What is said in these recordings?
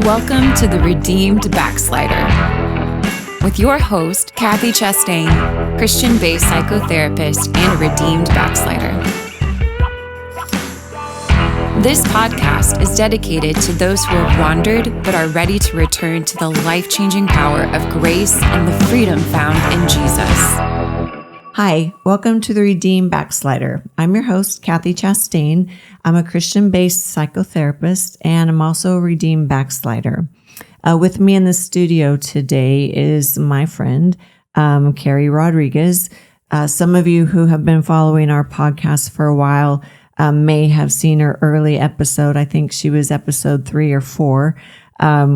Welcome to the Redeemed Backslider with your host, Kathy Chastain, Christian-based psychotherapist and redeemed backslider. This podcast is dedicated to those who have wandered but are ready to return to the life-changing power of grace and the freedom found in Jesus. Hi, welcome to the Redeemed Backslider. I'm your host, Kathy Chastain. I'm a Christian-based psychotherapist, and I'm also a redeemed backslider. With me in the studio today is my friend, Keri Rodriguez. Some of you who have been following our podcast for a while may have seen her early episode. I think she was episode 3 or 4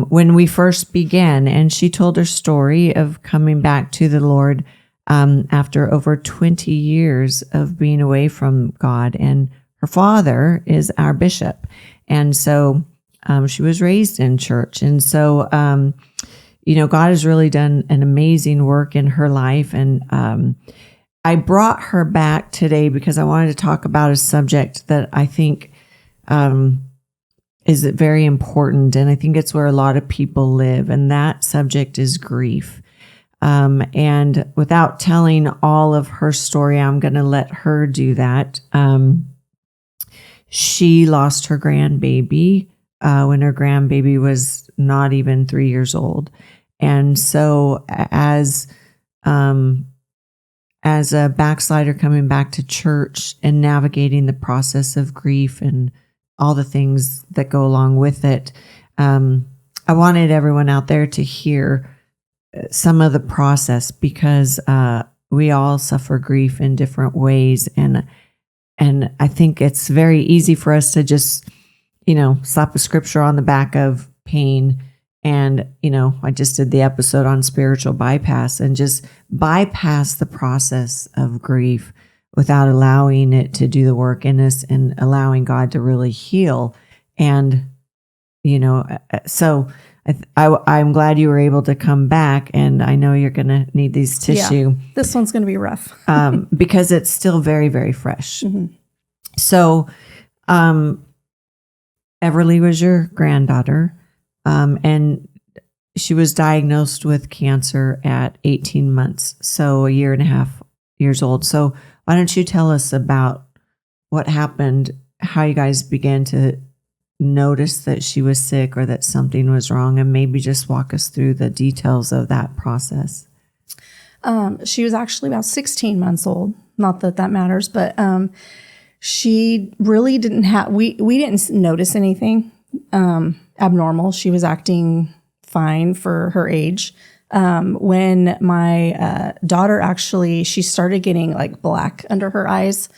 when we first began, and she told her story of coming back to the Lord after over 20 years of being away from God. And her father is our bishop. And so she was raised in church. And so, God has really done an amazing work in her life. And I brought her back today because I wanted to talk about a subject that I think is very important. And I think it's where a lot of people live. And that subject is grief. And without telling all of her story, I'm going to let her do that. She lost her grandbaby when her grandbaby was not even 3 years old. And so as a backslider coming back to church and navigating the process of grief and all the things that go along with it, I wanted everyone out there to hear some of the process, because we all suffer grief in different ways. And I think it's very easy for us to just, slap a scripture on the back of pain. And, I just did the episode on spiritual bypass and just bypass the process of grief without allowing it to do the work in us and allowing God to really heal. And, so I'm glad you were able to come back, and I know you're going to need these tissue. Yeah, this one's going to be rough. Because it's still very, very fresh. Mm-hmm. So, Everly was your granddaughter, and she was diagnosed with cancer at 18 months, so 1.5 years old. So why don't you tell us about what happened, how you guys began to notice that she was sick or that something was wrong, and maybe just walk us through the details of that process. She was actually about 16 months old. Not that that matters, but she really didn't have, we didn't notice anything abnormal. She was acting fine for her age. When my daughter actually, she started getting like black under her eyes.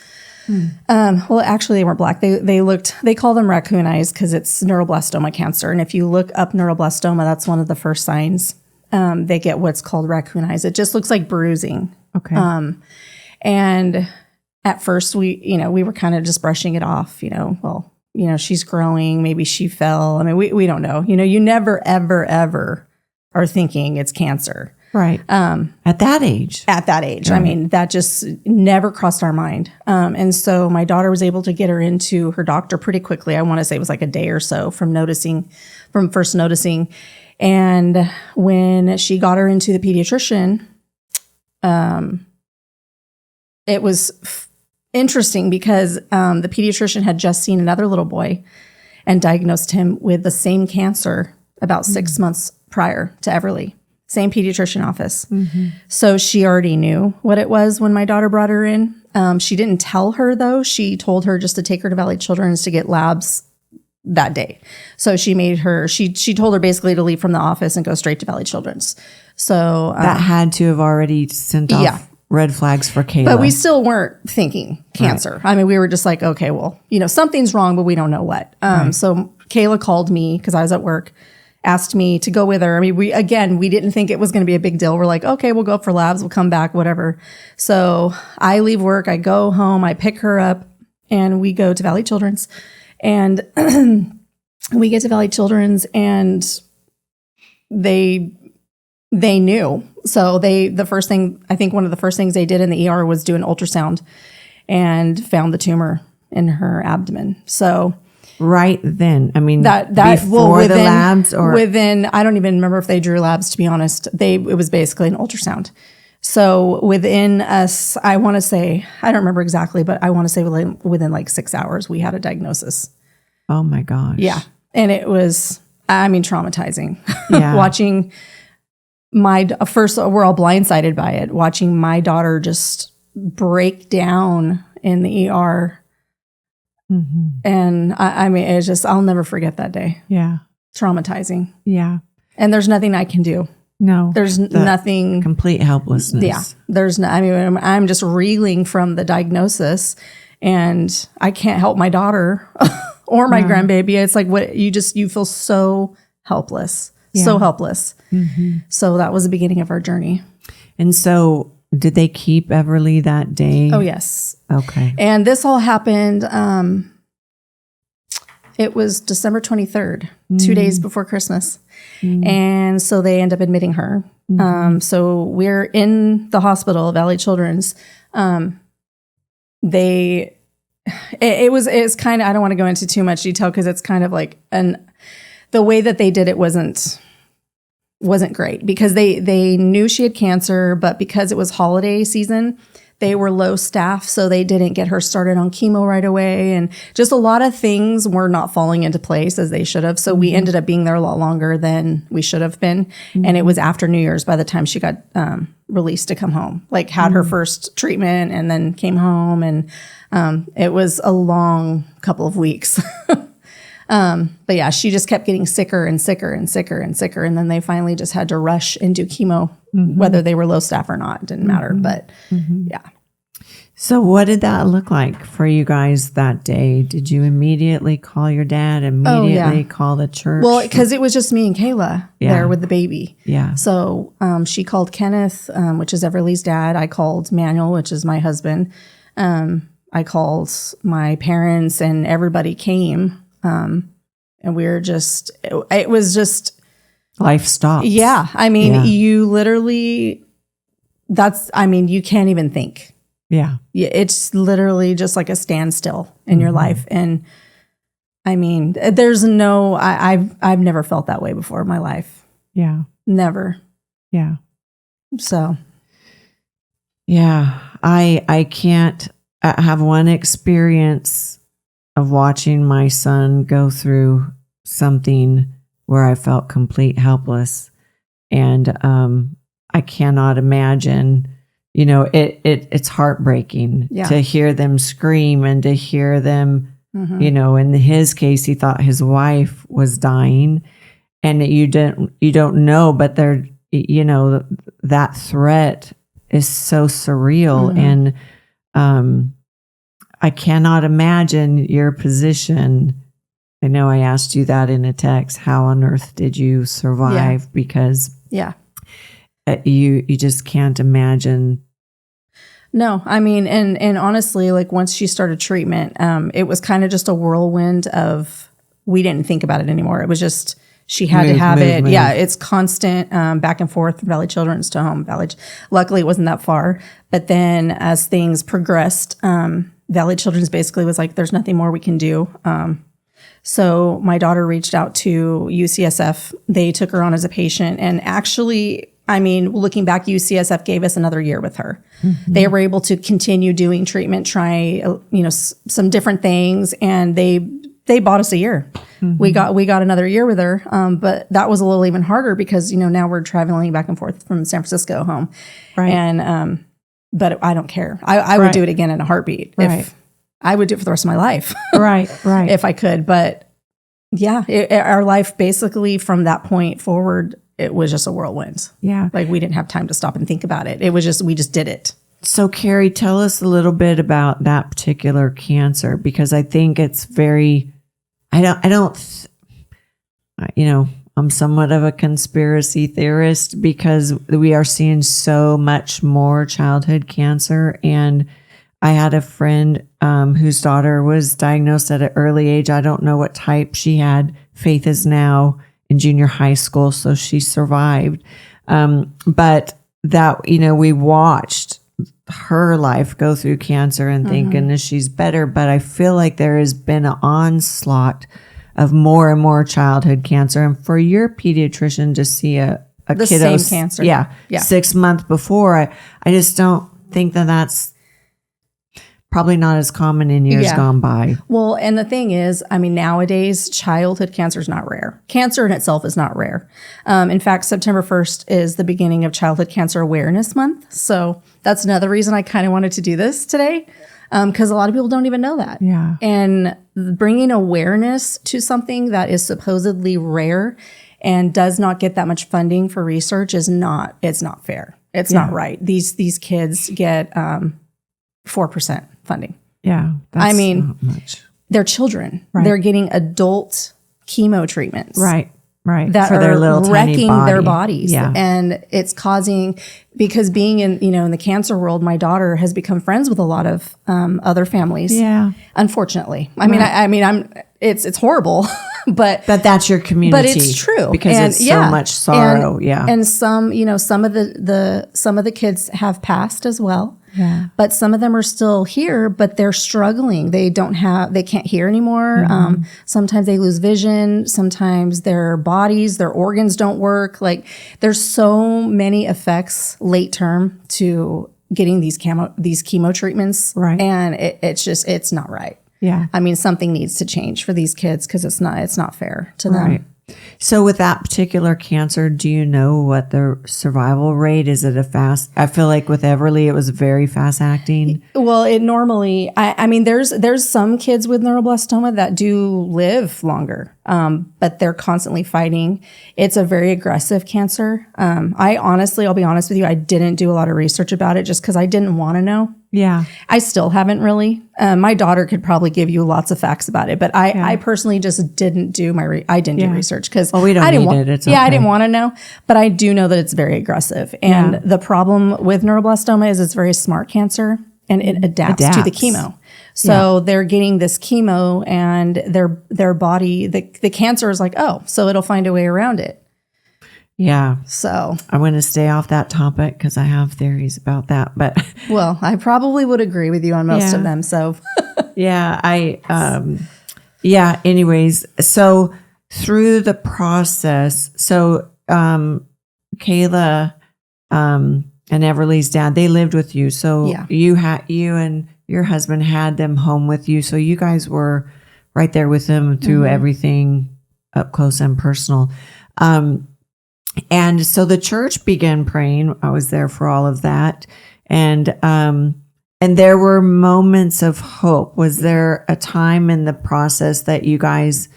Well, actually they weren't black. They call them raccoon eyes because it's neuroblastoma cancer. And if you look up neuroblastoma, that's one of the first signs. They get what's called raccoon eyes. It just looks like bruising. Okay. And at first we were kind of just brushing it off, she's growing, maybe she fell. I mean, we don't know, you never, ever, ever are thinking it's cancer. Right. At that age. Right. I mean, that just never crossed our mind. And so my daughter was able to get her into her doctor pretty quickly. I want to say it was like a day or so from first noticing. And when she got her into the pediatrician, it was interesting because the pediatrician had just seen another little boy and diagnosed him with the same cancer about 6 months prior to Everly. Same pediatrician office. Mm-hmm. So she already knew what it was when my daughter brought her in. She didn't tell her, though. She told her just to take her to Valley Children's to get labs that day. So she told her basically to leave from the office and go straight to Valley Children's. So that had to have already sent off red flags for Kayla. But we still weren't thinking cancer. Right. I mean, we were just like, okay, well, something's wrong, but we don't know what. Right. So Kayla called me because I was at work, asked me to go with her. I mean, we didn't think it was going to be a big deal. We're like, okay, we'll go for labs. We'll come back, whatever. So I leave work. I go home. I pick her up and we go to Valley Children's. And we get to Valley Children's and they knew. So the first thing, I think one of the first things they did in the ER was do an ultrasound and found the tumor in her abdomen. So right then? I mean, That before within, the labs, or within, I don't even remember if they drew labs, to be honest. It was basically an ultrasound. So within us, I want to say, I don't remember exactly, but I want to say within like 6 hours, we had a diagnosis. oh my gosh, Yeah. And it was, I mean, traumatizing. Yeah. Watching first, we're all blindsided by it, watching my daughter just break down in the ER. Mm-hmm. And I mean, it's just, I'll never forget that day. Yeah, Traumatizing. yeah. And there's nothing I can do. No, There's nothing. complete helplessness. Yeah. There's no, I mean, I'm just reeling from the diagnosis, and I can't help my daughter or my grandbaby. It's like you feel so helpless, so helpless. Mm-hmm. So that was the beginning of our journey. And so, did they keep Everly that day? Oh, yes. Okay. And this all happened, it was December 23rd, 2 days before Christmas. And so they end up admitting her. So we're in the hospital, Valley Children's. It's kind of, I don't want to go into too much detail because it's kind of like, the way that they did it wasn't great, because they knew she had cancer, but because it was holiday season, they were low staff, so they didn't get her started on chemo right away. And just a lot of things were not falling into place as they should have. So we ended up being there a lot longer than we should have been. And it was after New Year's by the time she got released to come home, like had her first treatment and then came home. And it was a long couple of weeks. But yeah, she just kept getting sicker and sicker and sicker and sicker. And then they finally just had to rush and do chemo, whether they were low staff or not. It didn't matter. But yeah. So what did that look like for you guys that day? Did you immediately call your dad, immediately call the church? Well, because it was just me and Kayla there with the baby. Yeah. So she called Kenneth, which is Everly's dad. I called Manuel, which is my husband. I called my parents, and everybody came. And we were just, it was just. Life stopped. Yeah. I mean, you literally, you can't even think. Yeah. It's literally just like a standstill in your life. And I mean, there's no, I've never felt that way before in my life. Yeah. Never. Yeah. So. Yeah. I can't have one experience of watching my son go through something where I felt complete helpless. And I cannot imagine, it's heartbreaking to hear them scream and to hear them, in his case, he thought his wife was dying, and you don't know, but they're, that threat is so surreal. And I cannot imagine your position. I know I asked you that in a text. How on earth did you survive? Yeah. Because you just can't imagine. No, I mean, and honestly, like once she started treatment, it was kind of just a whirlwind of, we didn't think about it anymore. It was just, she had to have it. Move. Yeah, it's constant back and forth, Valley Children's to home. Luckily, it wasn't that far. But then as things progressed, Valley Children's basically was like, there's nothing more we can do. So my daughter reached out to UCSF. They took her on as a patient. And actually, I mean, looking back, UCSF gave us another year with her. They were able to continue doing treatment, try, some different things. And they bought us a year. We got another year with her. But that was a little even harder because, now we're traveling back and forth from San Francisco home. Right. And, but I don't care. I would do it again in a heartbeat. Right. If I would do it for the rest of my life. Right. If I could. But yeah, our life basically from that point forward, it was just a whirlwind. Yeah. Like we didn't have time to stop and think about it. It was just, we just did it. So Keri, tell us a little bit about that particular cancer, because I think it's very, I'm somewhat of a conspiracy theorist because we are seeing so much more childhood cancer. And I had a friend whose daughter was diagnosed at an early age. I don't know what type she had. Faith is now in junior high school, so she survived. But that, we watched her life go through cancer and thank goodness she's better. But I feel like there has been an onslaught of more and more childhood cancer. And for your pediatrician to see a the kiddo, same cancer. Yeah. 6 months before, I just don't think that that's probably not as common in years gone by. Well, and the thing is, I mean, nowadays, childhood cancer is not rare. Cancer in itself is not rare. In fact, September 1st is the beginning of Childhood Cancer Awareness Month. So that's another reason I kind of wanted to do this today, because a lot of people don't even know that. Yeah. And bringing awareness to something that is supposedly rare and does not get that much funding for research it's not fair. It's not right. These kids get 4% funding. Yeah. I mean, not much. They're children. Right. They're getting adult chemo treatments. Right. That for are their little wrecking tiny their bodies. Yeah. And it's causing, because being in the cancer world, my daughter has become friends with a lot of other families. Yeah. Unfortunately. It's horrible, but that's your community. But it's true. Because it's so much sorrow. And some of the kids have passed as well. Yeah. But some of them are still here, but they're struggling. They can't hear anymore. Sometimes they lose vision. Sometimes their bodies, their organs don't work. Like, there's so many effects late term to getting these chemo treatments. Right. And it's not right. Yeah. I mean, something needs to change for these kids because it's not fair to them. Right. So with that particular cancer, do you know what the survival rate is? I feel like with Everly, it was very fast acting. Well, it normally, I mean, there's some kids with neuroblastoma that do live longer, but they're constantly fighting. It's a very aggressive cancer. I'll be honest with you, I didn't do a lot of research about it just because I didn't want to know. Yeah. I still haven't really. My daughter could probably give you lots of facts about it, but I personally just didn't do do research because we don't need it. It's okay. I didn't want to know, but I do know that it's very aggressive. And the problem with neuroblastoma is it's very smart cancer and it adapts to the chemo. So they're getting this chemo and their body, the cancer is like, oh, so it'll find a way around it. Yeah. So I'm going to stay off that topic because I have theories about that. But well, I probably would agree with you on most of them. So anyways, so through the process, Kayla and Everly's dad, they lived with you. So you and your husband had them home with you. So you guys were right there with them through everything up close and personal. And so the church began praying. I was there for all of that. And there were moments of hope. Was there a time in the process that you guys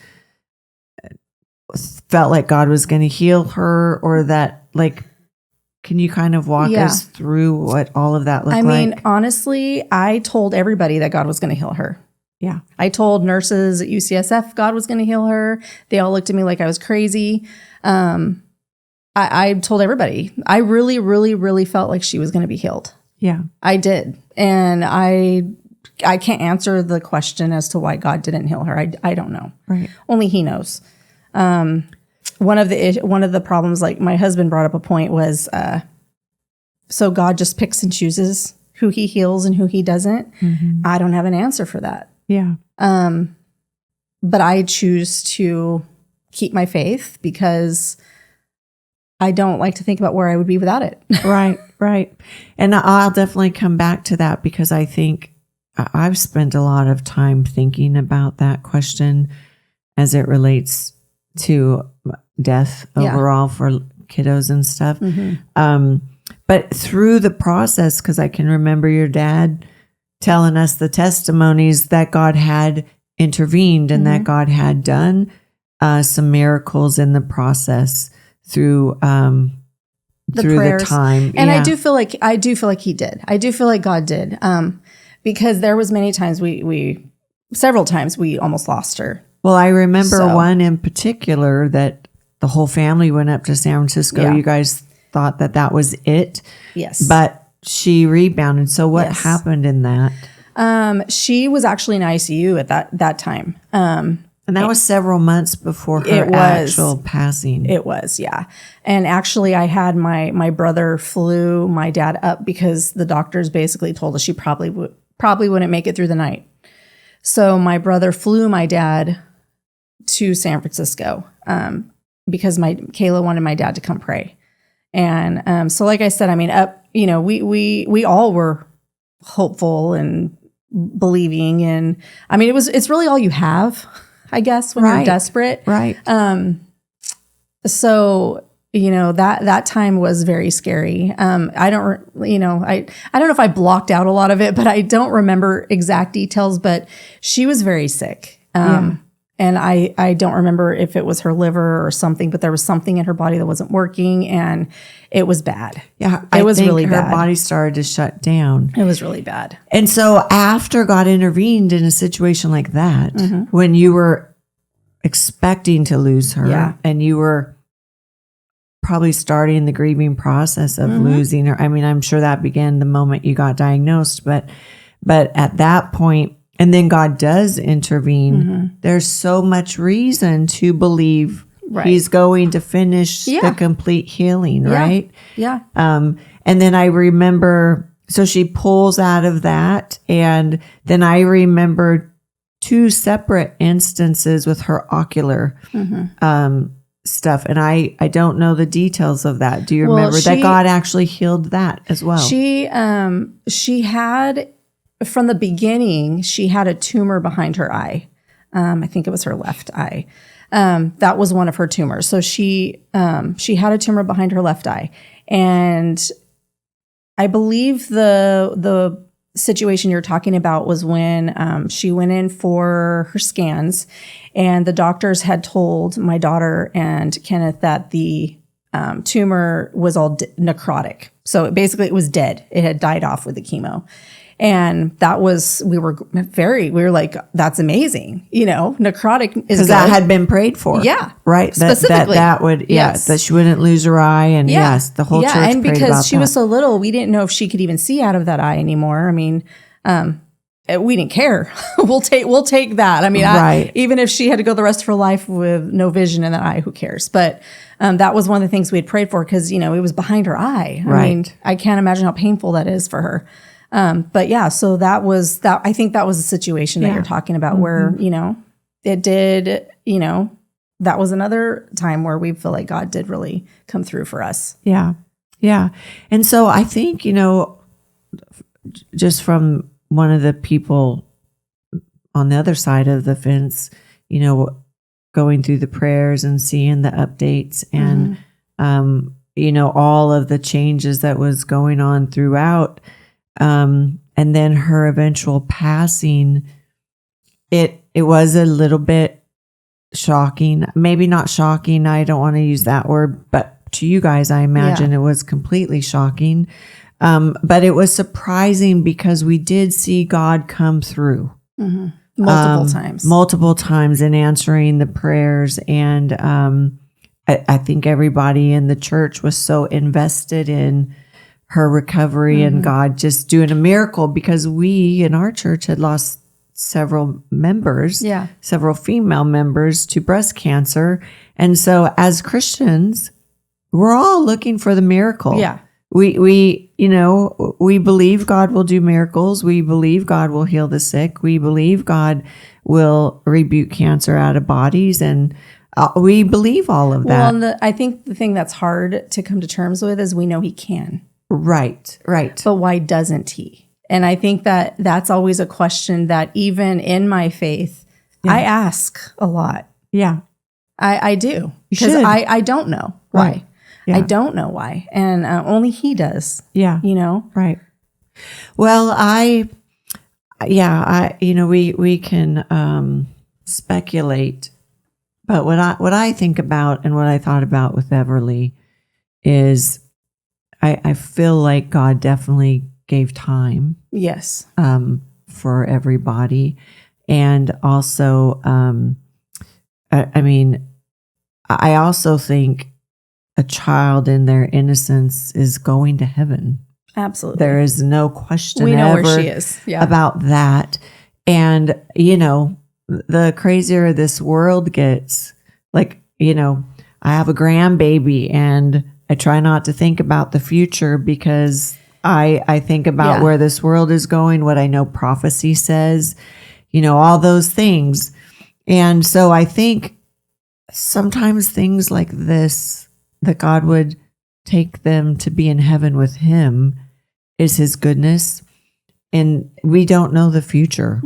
felt like God was going to heal her, or that, like, can you kind of walk us through what all of that looked like? I mean, honestly, I told everybody that God was going to heal her. Yeah. I told nurses at UCSF God was going to heal her. They all looked at me like I was crazy. I told everybody. I really, really, really felt like she was going to be healed. Yeah. I did. And I can't answer the question as to why God didn't heal her. I don't know. Right. Only He knows. One of the problems, like my husband brought up a point, was so God just picks and chooses who He heals and who He doesn't. Mm-hmm. I don't have an answer for that. Yeah. But I choose to keep my faith because I don't like to think about where I would be without it. Right. And I'll definitely come back to that because I think I've spent a lot of time thinking about that question as it relates to death overall for kiddos and stuff. Mm-hmm. But through the process, because I can remember your dad telling us the testimonies that God had intervened and that God had done some miracles in the process through the time. And I do feel like He did. I do feel like God did. Because there was many times several times we almost lost her. Well, I remember one in particular that the whole family went up to San Francisco. Yeah. You guys thought that was it. Yes. But she rebounded. So what happened in that? She was actually in ICU at that time. And that was several months before her actual passing. It was, yeah. And actually, I had my brother flew my dad up because the doctors basically told us she probably wouldn't make it through the night. So my brother flew my dad to San Francisco because Kayla wanted my dad to come pray. And so, like I said, I mean, we all were hopeful and believing, and I mean, it's really all you have, I guess, when you're desperate. Right. So, that time was very scary. I don't know if I blocked out a lot of it, but I don't remember exact details, but she was very sick. And I don't remember if it was her liver or something, but there was something in her body that wasn't working, and it was bad. Yeah. It was really her bad. body started to shut down. It was really bad. And so after God intervened in a situation like that, when you were expecting to lose her and you were probably starting the grieving process of losing her. I mean, I'm sure that began the moment you got diagnosed, but at that point, and then God does intervene, there's so much reason to believe he's going to finish the complete healing, right? Yeah. And then I remember, so she pulls out of that, and then I remember 2 separate instances with her ocular stuff. And I don't know the details of that. Do you remember that God actually healed that as well? She had, from the beginning, she had a tumor behind her eye. I think it was her left eye. That was one of her tumors. So she had a tumor behind her left eye. And I believe the situation you're talking about was when she went in for her scans, and the doctors had told my daughter and Kenneth that the tumor was all necrotic. So it was dead. It had died off with the chemo. And that was, we were like, that's amazing. Necrotic is because that had been prayed for. Yeah. Right. Specifically. That would, that she wouldn't lose her eye. And yes, the whole church prayed about that. And because she was so little, we didn't know if she could even see out of that eye anymore. I mean, we didn't care. We'll take that. I mean, even if she had to go the rest of her life with no vision in that eye, who cares? But that was one of the things we had prayed for because, it was behind her eye. I mean, I can't imagine how painful that is for her. But yeah, so that was that. I think that was a situation that you're talking about where, it did, that was another time where we feel like God did really come through for us. Yeah. Yeah. And so I think, just from one of the people on the other side of the fence, going through the prayers and seeing the updates and, all of the changes that was going on throughout, and then her eventual passing, it was a little bit shocking, maybe not shocking. I don't want to use that word, but to you guys, I imagine it was completely shocking. But it was surprising because we did see God come through multiple times in answering the prayers. And, I think everybody in the church was so invested in her recovery and God just doing a miracle because we in our church had lost several members, several female members to breast cancer. And so as Christians, we're all looking for the miracle. Yeah. We believe God will do miracles. We believe God will heal the sick. We believe God will rebuke cancer out of bodies. And we believe all of that. Well, and I think the thing that's hard to come to terms with is we know he can. Right. But why doesn't he? And I think that that's always a question that even in my faith, I ask a lot. Yeah. I do. Because I don't know why. Right. Yeah. I don't know why. And only he does. Yeah. Right. Well, we can speculate, but what I think about and what I thought about with Everly is I feel like God definitely gave time. Yes. For everybody. And also, I also think a child in their innocence is going to heaven. Absolutely. There is no question we know where she is. about that. And, the crazier this world gets. Like, I have a grandbaby and I try not to think about the future because I think about where this world is going, what I know prophecy says, all those things. And so I think sometimes things like this, that God would take them to be in heaven with him, is his goodness. And we don't know the future.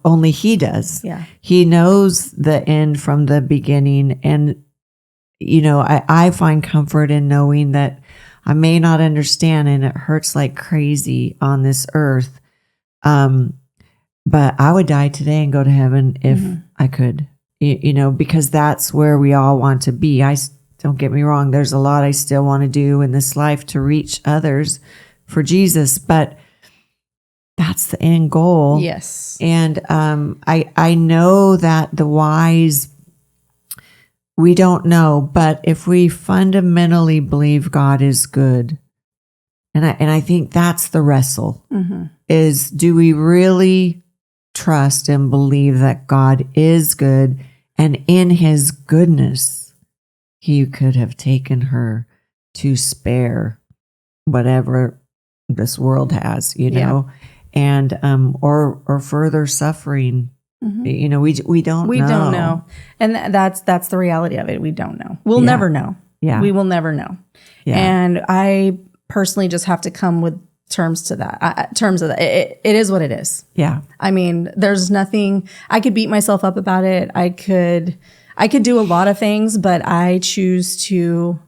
Only he does. Yeah. He knows the end from the beginning. And, I find comfort in knowing that I may not understand and it hurts like crazy on this earth. But I would die today and go to heaven if I could, because that's where we all want to be. Don't get me wrong. There's a lot I still want to do in this life to reach others for Jesus, but that's the end goal. Yes. And I know that the wise, we don't know, but if we fundamentally believe God is good, and I think that's the wrestle, is do we really trust and believe that God is good, and in his goodness, he could have taken her to spare whatever this world has, and or further suffering. We don't know. And that's the reality of it. We don't know. We'll never know. Yeah. We will never know. Yeah. And I personally just have to come with terms to that. It is what it is. Yeah. I mean, there's nothing I could beat myself up about it. I could do a lot of things, but I choose to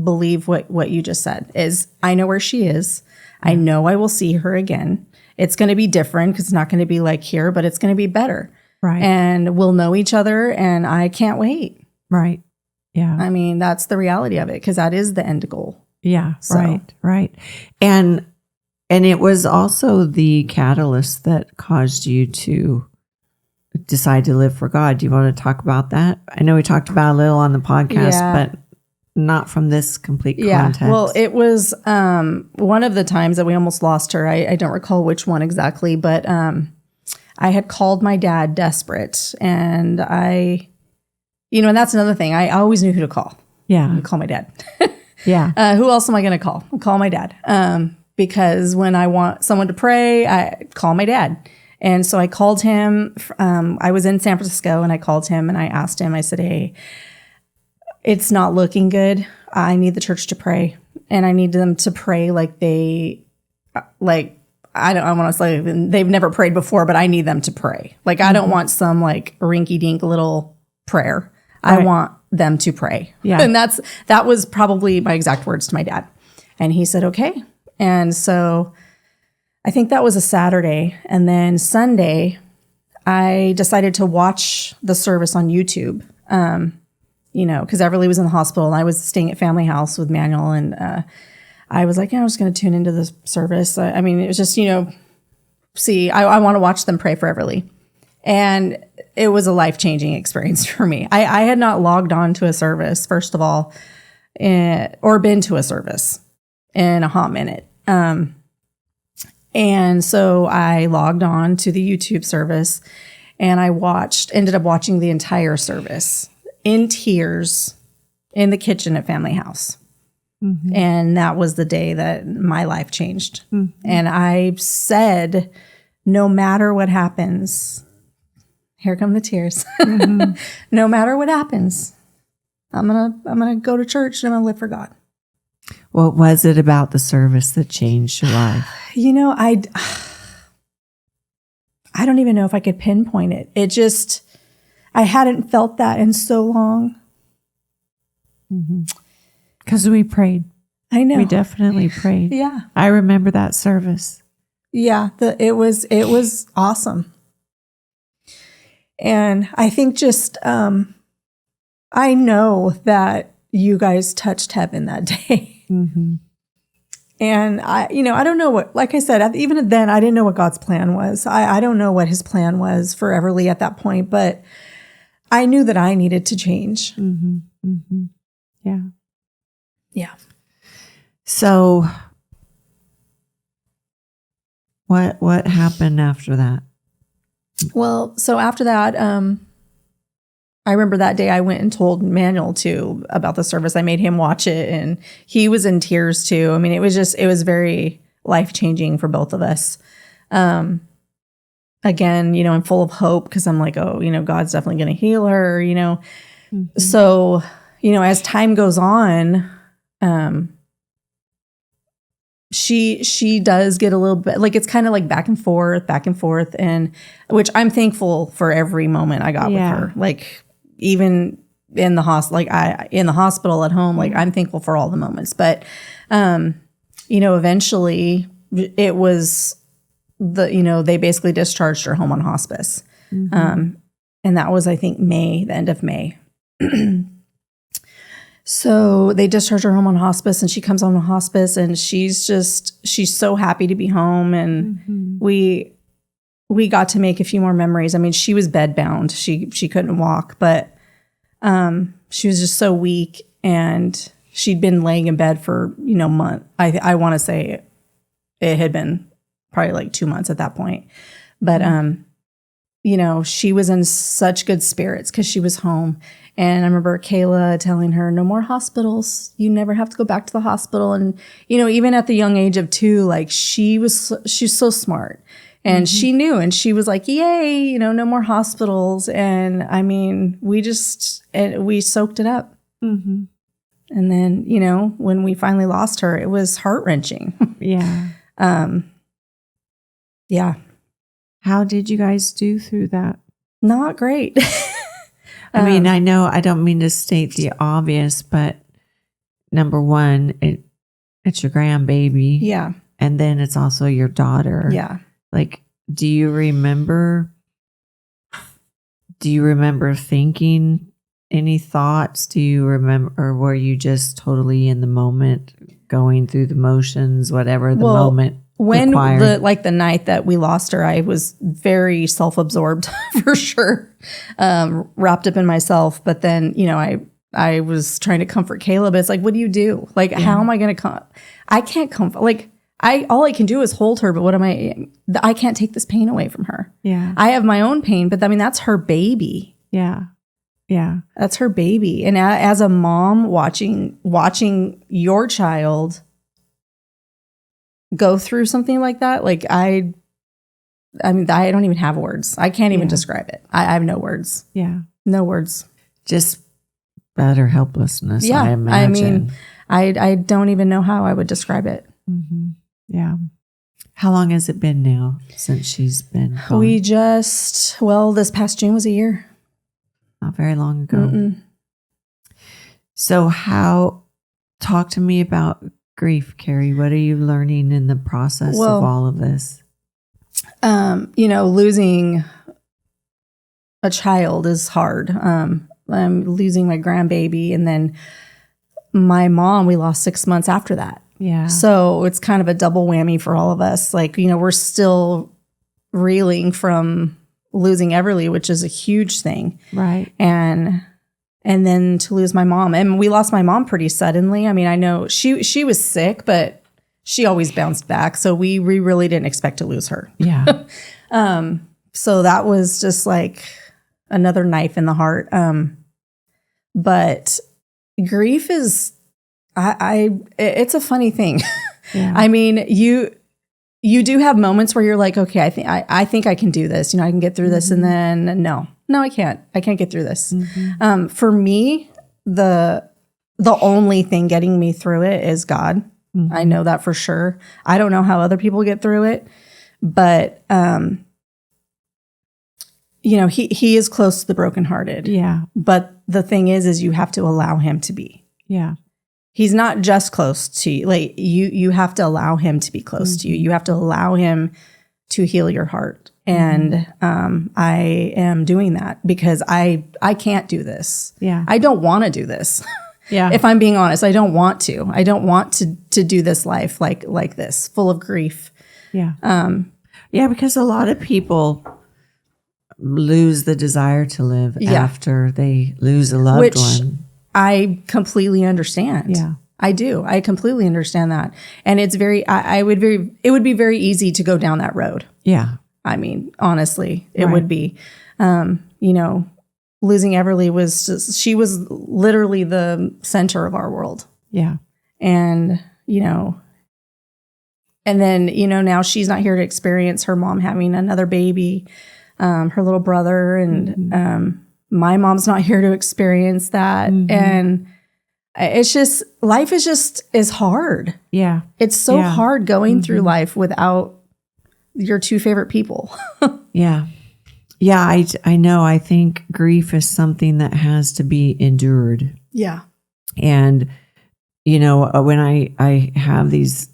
believe what you just said is I know where she is. I know I will see her again. It's going to be different because it's not going to be like here, but it's going to be better. Right. And we'll know each other, and I can't wait. Right. Yeah. I mean, that's the reality of it, because that is the end goal. Yeah. So. Right. And it was also the catalyst that caused you to decide to live for God. Do you want to talk about that? I know we talked about a little on the podcast, but not from this complete context. Well, it was one of the times that we almost lost her. I don't recall which one exactly, but I had called my dad desperate, and and that's another thing. I always knew who to call. Yeah. I call my dad. Yeah. Who else am I going to call? I'll call my dad. Because when I want someone to pray, I call my dad. And so I called him. I was in San Francisco, and I called him and I asked him, I said, hey, it's not looking good. I need the church to pray, and I need them to pray like I want to say they've never prayed before, but I need them to pray. Like, I don't want some like rinky dink little prayer. Right. I want them to pray. Yeah. And that was probably my exact words to my dad. And he said, okay. And so I think that was a Saturday. And then Sunday, I decided to watch the service on YouTube. Because Everly was in the hospital and I was staying at family house with Manuel, and I was like, I'm just going to tune into this service. I mean, it was just, I want to watch them pray for Everly. And it was a life-changing experience for me. I had not logged on to a service, first of all, or been to a service in a hot minute. And so I logged on to the YouTube service, and I ended up watching the entire service in tears in the kitchen at family house. Mm-hmm. And that was the day that my life changed. Mm-hmm. And I said, no matter what happens, here come the tears. Mm-hmm. No matter what happens, I'm gonna go to church and I'm gonna live for God. What was it about the service that changed your life? I don't even know if I could pinpoint it. It just, I hadn't felt that in so long. Because we prayed. I know. We definitely prayed. Yeah. I remember that service. Yeah. It was awesome. And I think just, I know that you guys touched heaven that day. Mm-hmm. And I don't know what, like I said, even then, I didn't know what God's plan was. I don't know what his plan was for Everly at that point, but I knew that I needed to change. Mm-hmm. Mm-hmm. Yeah. Yeah. So what happened after that? Well, so after that, I remember that day I went and told Manuel too about the service. I made him watch it, and he was in tears too. I mean, it was very life-changing for both of us. Again, I'm full of hope because I'm like, oh, God's definitely going to heal her, Mm-hmm. So, as time goes on, she does get a little bit like, it's kind of like back and forth. And which I'm thankful for every moment I got with her. Like even in the hospital, in the hospital at home, like I'm thankful for all the moments, but, eventually it was they basically discharged her home on hospice. Mm-hmm. And that was, I think, the end of May. So they discharged her home on hospice, and she comes home on hospice, and she's so happy to be home. And mm-hmm. we got to make a few more memories. I mean, she was bedbound. She couldn't walk, but she was just so weak, and she'd been laying in bed for, month. I want to say it had been probably like 2 months at that point. But, she was in such good spirits because she was home. And I remember Kayla telling her, no more hospitals. You never have to go back to the hospital. And, even at the young age of 2, like she's so smart. And mm-hmm. she knew, and she was like, yay, no more hospitals. And I mean, we soaked it up. Mm-hmm. And then, when we finally lost her, it was heart-wrenching. Yeah. Yeah. How did you guys do through that? Not great. I mean, I know I don't mean to state the obvious, but number one, it's your grandbaby. Yeah. And then it's also your daughter. Yeah. Like, do you remember thinking any thoughts? Do you remember, or were you just totally in the moment, going through the motions, whatever the moment required? When the night that we lost her, I was very self-absorbed for sure, wrapped up in myself. But then, I was trying to comfort Kayla, but it's like, what do you do? Like, how am I going to I can't comfort. Like, all I can do is hold her, but I can't take this pain away from her. Yeah. I have my own pain, but I mean, that's her baby. Yeah. Yeah. That's her baby. And as a mom watching your child go through something like that, like I mean, I don't even have words. I can't even describe it. I have no words. Yeah. No words. Just utter helplessness. Yeah. I imagine. I mean, I don't even know how I would describe it. Mm-hmm. Yeah. How long has it been now since she's been gone? This past June was a year. Not very long ago. Mm-mm. So talk to me about grief, Keri. What are you learning in the process of all of this? Losing a child is hard. I'm losing my grandbaby, and then my mom, we lost 6 months after that. Yeah. So it's kind of a double whammy for all of us. Like, we're still reeling from losing Everly, which is a huge thing. Right. And then to lose my mom. And we lost my mom pretty suddenly. I mean, I know she was sick, but she always bounced back. So we really didn't expect to lose her. Yeah. So that was just like another knife in the heart. But grief is, it's a funny thing. Yeah. I mean, you do have moments where you're like, okay, I think I can do this. I can get through this. And then no, I can't. I can't get through this. Mm-hmm. For me, the only thing getting me through it is God. Mm-hmm. I know that for sure. I don't know how other people get through it, but he is close to the brokenhearted. Yeah. But the thing is you have to allow him to be. Yeah. He's not just close to you. Like you have to allow him to be close to you. You have to allow him to heal your heart. And I am doing that because I can't do this. Yeah. I don't want to do this. Yeah. If I'm being honest, I don't want to. I don't want to do this life like this, full of grief. Yeah. Because a lot of people lose the desire to live after they lose a loved one. I completely understand. Yeah. I do. I completely understand that. And it's it would be very easy to go down that road. Yeah. I mean, honestly, it Right. would be, you know, losing Everly was just, she was literally the center of our world. Yeah. And, you know, and then, you know, now she's not here to experience her mom having another baby, her little brother, and my mom's not here to experience that. And it's just, life is hard. Yeah. It's so hard going through life without your two favorite people. Yeah. Yeah. I know. I think grief is something that has to be endured. Yeah. And, you know, when I have these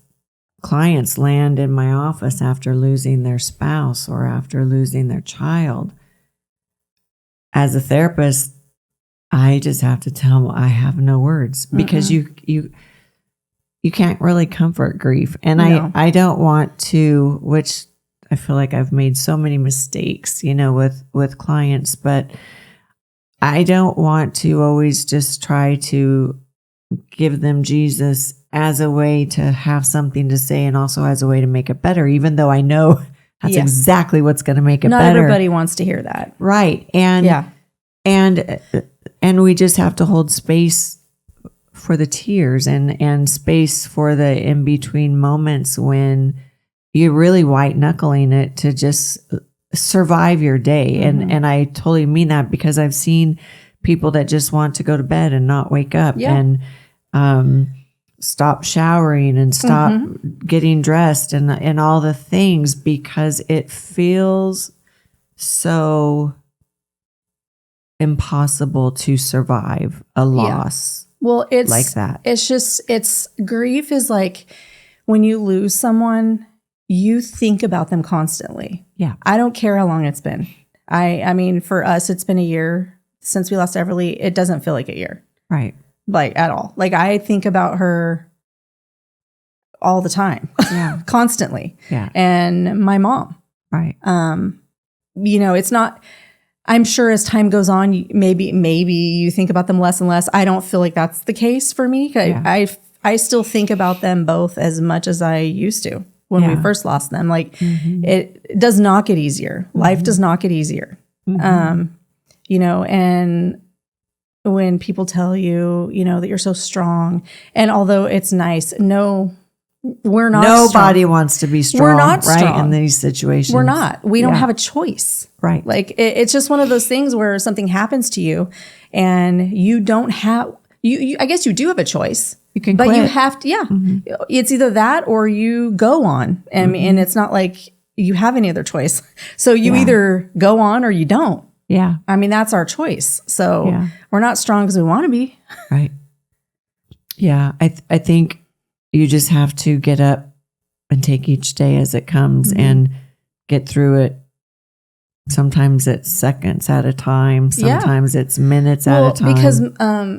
clients land in my office after losing their spouse or after losing their child, as a therapist, I just have to tell them I have no words, because you can't really comfort grief. And No. I don't want to, which I feel like I've made so many mistakes, you know, with clients, but I don't want to always just try to give them Jesus as a way to have something to say and also as a way to make it better, even though I know that's Yes. exactly what's going to make it Not better. everybody wants to hear that. Right. And, Yeah. and we just have to hold space for the tears and space for the in-between moments when you're really white knuckling it to just survive your day. And I totally mean that, because I've seen people that just want to go to bed and not wake up and stop showering and stop getting dressed and all the things, because it feels so impossible to survive a loss. Well, it's like that. It's grief is like when you lose someone, you think about them constantly. Yeah. I don't care how long it's been. I mean, for us, it's been a year since we lost Everly. It doesn't feel like a year. Right. Like at all. Like I think about her all the time. Yeah. Constantly. Yeah. And my mom. Right. You know, it's not, I'm sure as time goes on, maybe you think about them less and less. I don't feel like that's the case for me. I still think about them both as much as I used to when we first lost them. Like it does not get easier. Life does not get easier. You know, and when people tell you, you know, that you're so strong, and although it's nice, no, we're not. Nobody strong. wants to be strong. We're not right strong. in these situations. We're not. We don't have a choice. Right. Like it's just one of those things where something happens to you, and you don't have. You I guess you do have a choice. You can, but quit. you have to. Yeah, it's either that or you go on, and it's not like you have any other choice. So you either go on or you don't. Yeah. I mean, that's our choice. So we're not strong because we want to be. Right. Yeah. I think you just have to get up and take each day as it comes and get through it. Sometimes it's seconds at a time. Sometimes it's minutes at a time. Because,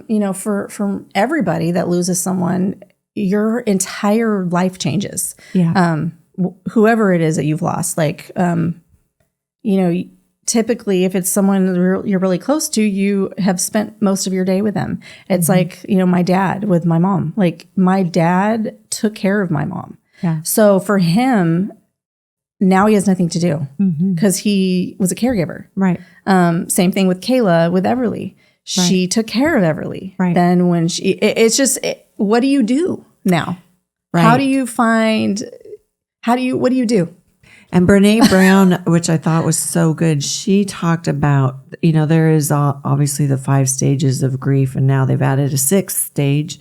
you know, for everybody that loses someone, your entire life changes. Yeah. Whoever it is that you've lost, like, you know, typically if it's someone you're really close to, you have spent most of your day with them. It's like, you know, my dad with my mom. Like my dad took care of my mom. Yeah. So for him, now he has nothing to do because he was a caregiver. Right. Same thing with Kayla with Everly. She took care of Everly. Right. Then when it's just, what do you do now? Right. What do you do? And Brene Brown, which I thought was so good, she talked about, you know, there is obviously the 5 stages of grief, and now they've added a 6th stage.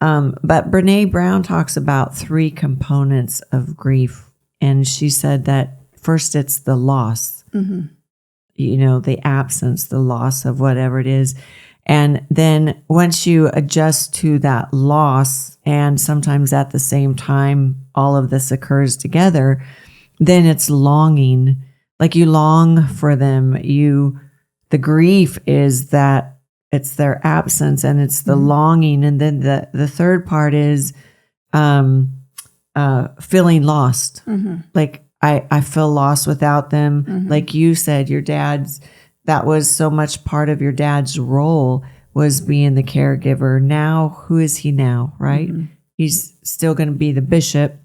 But Brene Brown talks about 3 components of grief. And she said that first it's the loss, you know, the absence, the loss of whatever it is. And then once you adjust to that loss, and sometimes at the same time, all of this occurs together, then it's longing, like you long for them. The grief is that it's their absence, and it's the longing. And then the third part is feeling lost. Like I feel lost without them. Like you said, that was so much part of your dad's role, was being the caregiver. Now, who is he now, right? He's still going to be the bishop,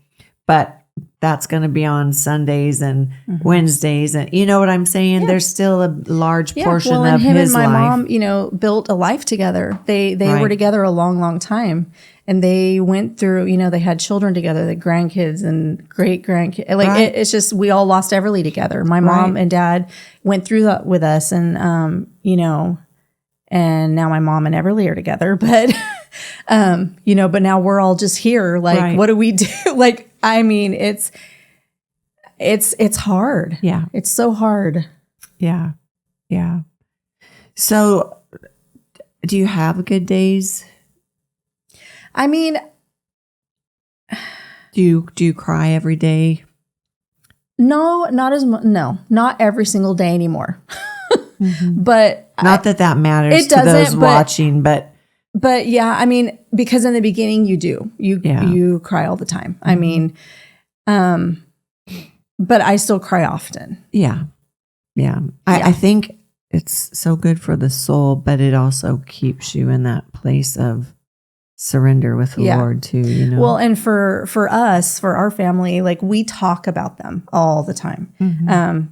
but that's going to be on Sundays and Wednesdays. And you know what I'm saying? Yeah. There's still a large portion and of him his and my life. mom, you know, built a life together. They Right. were together a long, long time. And they went through, you know, they had children together, the grandkids and great grandkids. Like Right. it's just, we all lost Everly together. My mom and dad went through that with us, and, you know, and now my mom and Everly are together, but, you know, but now we're all just here. Like, Right. what do we do? Like, I mean, it's hard. Yeah. It's so hard. Yeah. Yeah. So do you have good days? I mean, Do you cry every day? no, not as much. No, not every single day anymore. But Not that matters it to those doesn't, but- watching, but yeah, I mean, because in the beginning you do, you cry all the time. I mean, but I still cry often. yeah. I think it's so good for the soul, but it also keeps you in that place of surrender with the Lord too, you know. Well, and for us, for our family, like we talk about them all the time.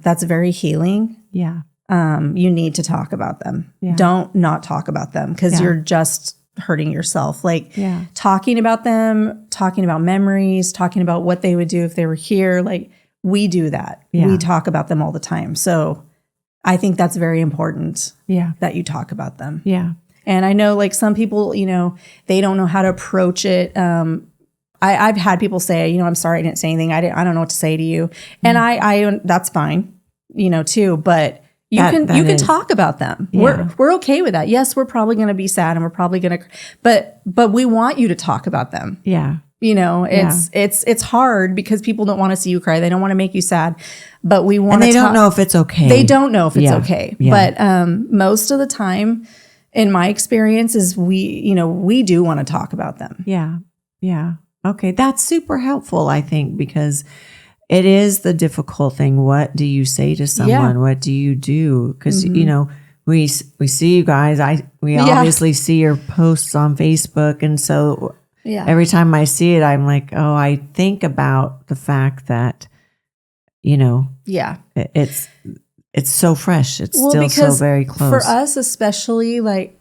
That's very healing. Yeah. You need to talk about them. Yeah. Don't not talk about them, because you're just hurting yourself. Like talking about them, talking about memories, talking about what they would do if they were here. Like we do that. Yeah. We talk about them all the time. So I think that's very important that you talk about them. Yeah. And I know like some people, you know, they don't know how to approach it. I've had people say, you know, I'm sorry I didn't say anything. I don't know what to say to you. And I that's fine, you know, too. But you can talk about them. Yeah. We're okay with that. Yes, we're probably going to be sad, and we're probably going to, but we want you to talk about them. Yeah. You know, it's hard because people don't want to see you cry. They don't want to make you sad, but we want And they don't know if it's okay. They don't know if it's okay. Yeah. But most of the time, in my experience, is we do want to talk about them. Yeah. Yeah. Okay. That's super helpful, I think, because it is the difficult thing. What do you say to someone? Yeah. What do you do? Because, you know, we see you guys. We obviously see your posts on Facebook. And so every time I see it, I'm like, oh, I think about the fact that, you know, it's so fresh. It's still so very close. For us, especially, like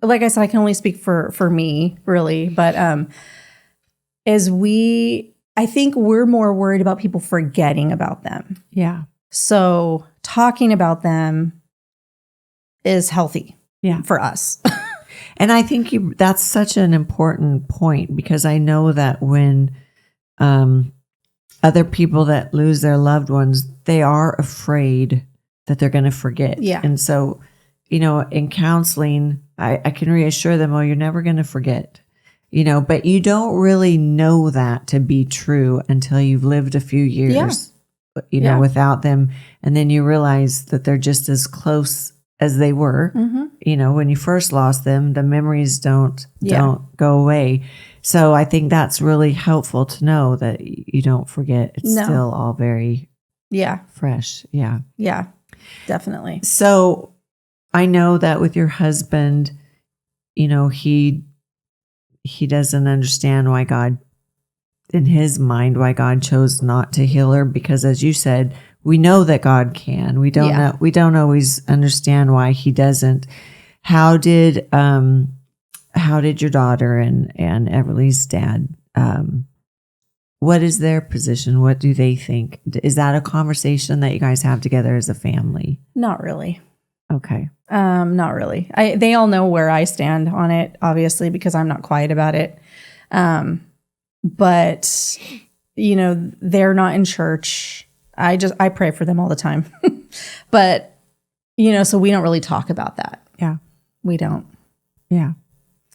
I said, I can only speak for me, really. But I think we're more worried about people forgetting about them. Yeah. So talking about them is healthy for us. And I think that's such an important point, because I know that when other people that lose their loved ones, they are afraid that they're going to forget. Yeah. And so, you know, in counseling, I can reassure them, oh, you're never going to forget, you know, but you don't really know that to be true until you've lived a few years, you know, without them. And then you realize that they're just as close as they were. You know, when you first lost them, the memories don't go away. So I think that's really helpful to know that you don't forget. It's still all very fresh. Yeah. Yeah, definitely. So I know that with your husband, you know, he doesn't understand why God, in his mind, why God chose not to heal her, because as you said, we know that God can. We don't know. We don't always understand why he doesn't. How did your daughter and Everly's dad, what is their position? What do they think? Is that a conversation that you guys have together as a family? Not really. Okay. Not really. They all know where I stand on it, obviously, because I'm not quiet about it. But you know, they're not in church. I pray for them all the time. But you know, so we don't really talk about that. Yeah. We don't. Yeah.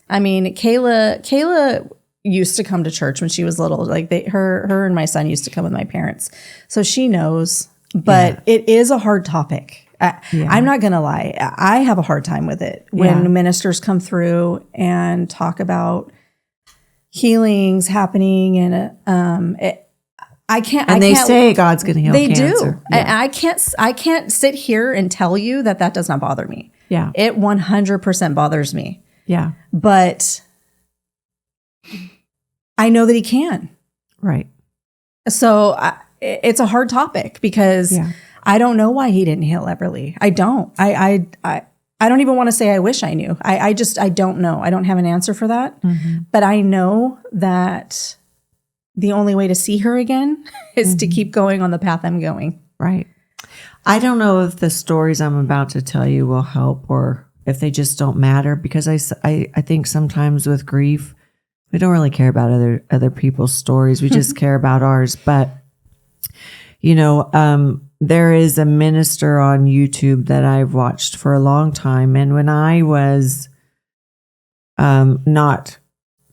I mean, Kayla used to come to church when she was little. Like her and my son used to come with my parents. So she knows, but it is a hard topic. I'm not going to lie. I have a hard time with it when ministers come through and talk about healings happening. And I can't. And they say God's going to heal cancer. Do. Yeah. I can't sit here and tell you that does not bother me. Yeah. It 100% bothers me. Yeah. But I know that he can. Right. it's a hard topic because I don't know why he didn't heal Everly. I don't. I don't even want to say I wish I knew. I don't know. I don't have an answer for that. But I know that the only way to see her again is to keep going on the path I'm going. Right. I don't know if the stories I'm about to tell you will help or if they just don't matter, because I think sometimes with grief, we don't really care about other people's stories. We just care about ours. But, there is a minister on YouTube that I've watched for a long time. And when I was not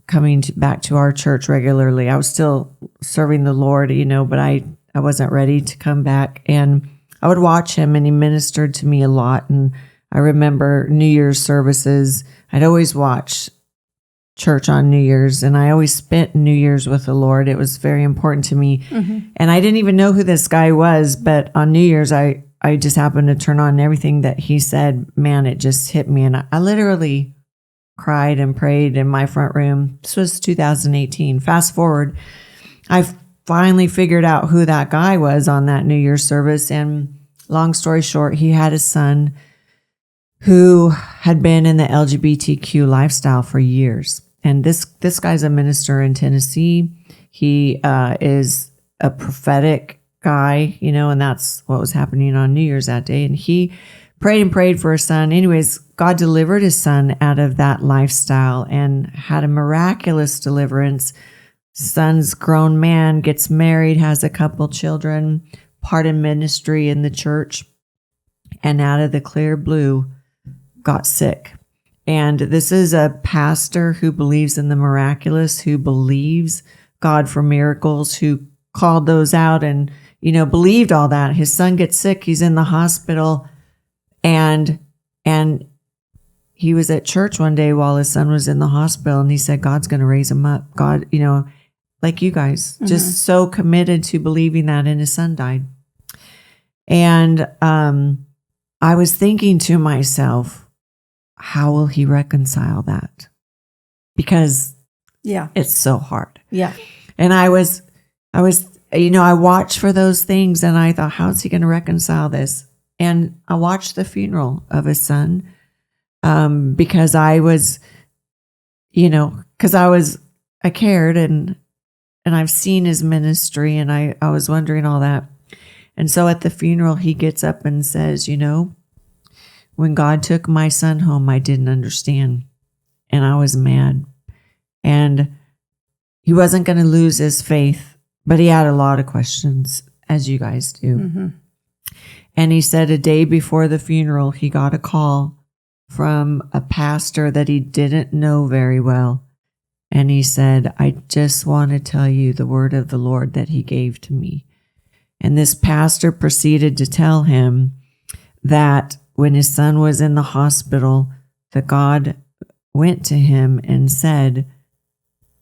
coming back to our church regularly, I was still serving the Lord, but I wasn't ready to come back. And I would watch him, and he ministered to me a lot. And I remember New Year's services. I'd always watch church on New Year's, and I always spent New Year's with the Lord. It was very important to me. And I didn't even know who this guy was, but on New Year's, I just happened to turn on everything that he said. Man, it just hit me. And I literally cried and prayed in my front room. This was 2018. Fast forward, I finally figured out who that guy was on that New Year's service. And long story short, he had a son who had been in the LGBTQ lifestyle for years. And this guy's a minister in Tennessee. He is a prophetic guy, and that's what was happening on New Year's that day. And he prayed and prayed for his son. Anyways, God delivered his son out of that lifestyle and had a miraculous deliverance. Son's grown man, gets married, has a couple children, part in ministry in the church, and out of the clear blue, got sick. And this is a pastor who believes in the miraculous, who believes God for miracles, who called those out and, believed all that. His son gets sick. He's in the hospital. And he was at church one day while his son was in the hospital, and he said, God's going to raise him up. God, like you guys, just so committed to believing that, and his son died. And I was thinking to myself, how will he reconcile that? Because it's so hard. Yeah. And I watched for those things, and I thought, how's he going to reconcile this? And I watched the funeral of his son because I cared, and I've seen his ministry, and I was wondering all that. And so at the funeral, he gets up and says, when God took my son home, I didn't understand, and I was mad. And he wasn't going to lose his faith, but he had a lot of questions, as you guys do. And he said a day before the funeral, he got a call from a pastor that he didn't know very well. And he said, I just want to tell you the word of the Lord that he gave to me. And this pastor proceeded to tell him that when his son was in the hospital, that God went to him and said,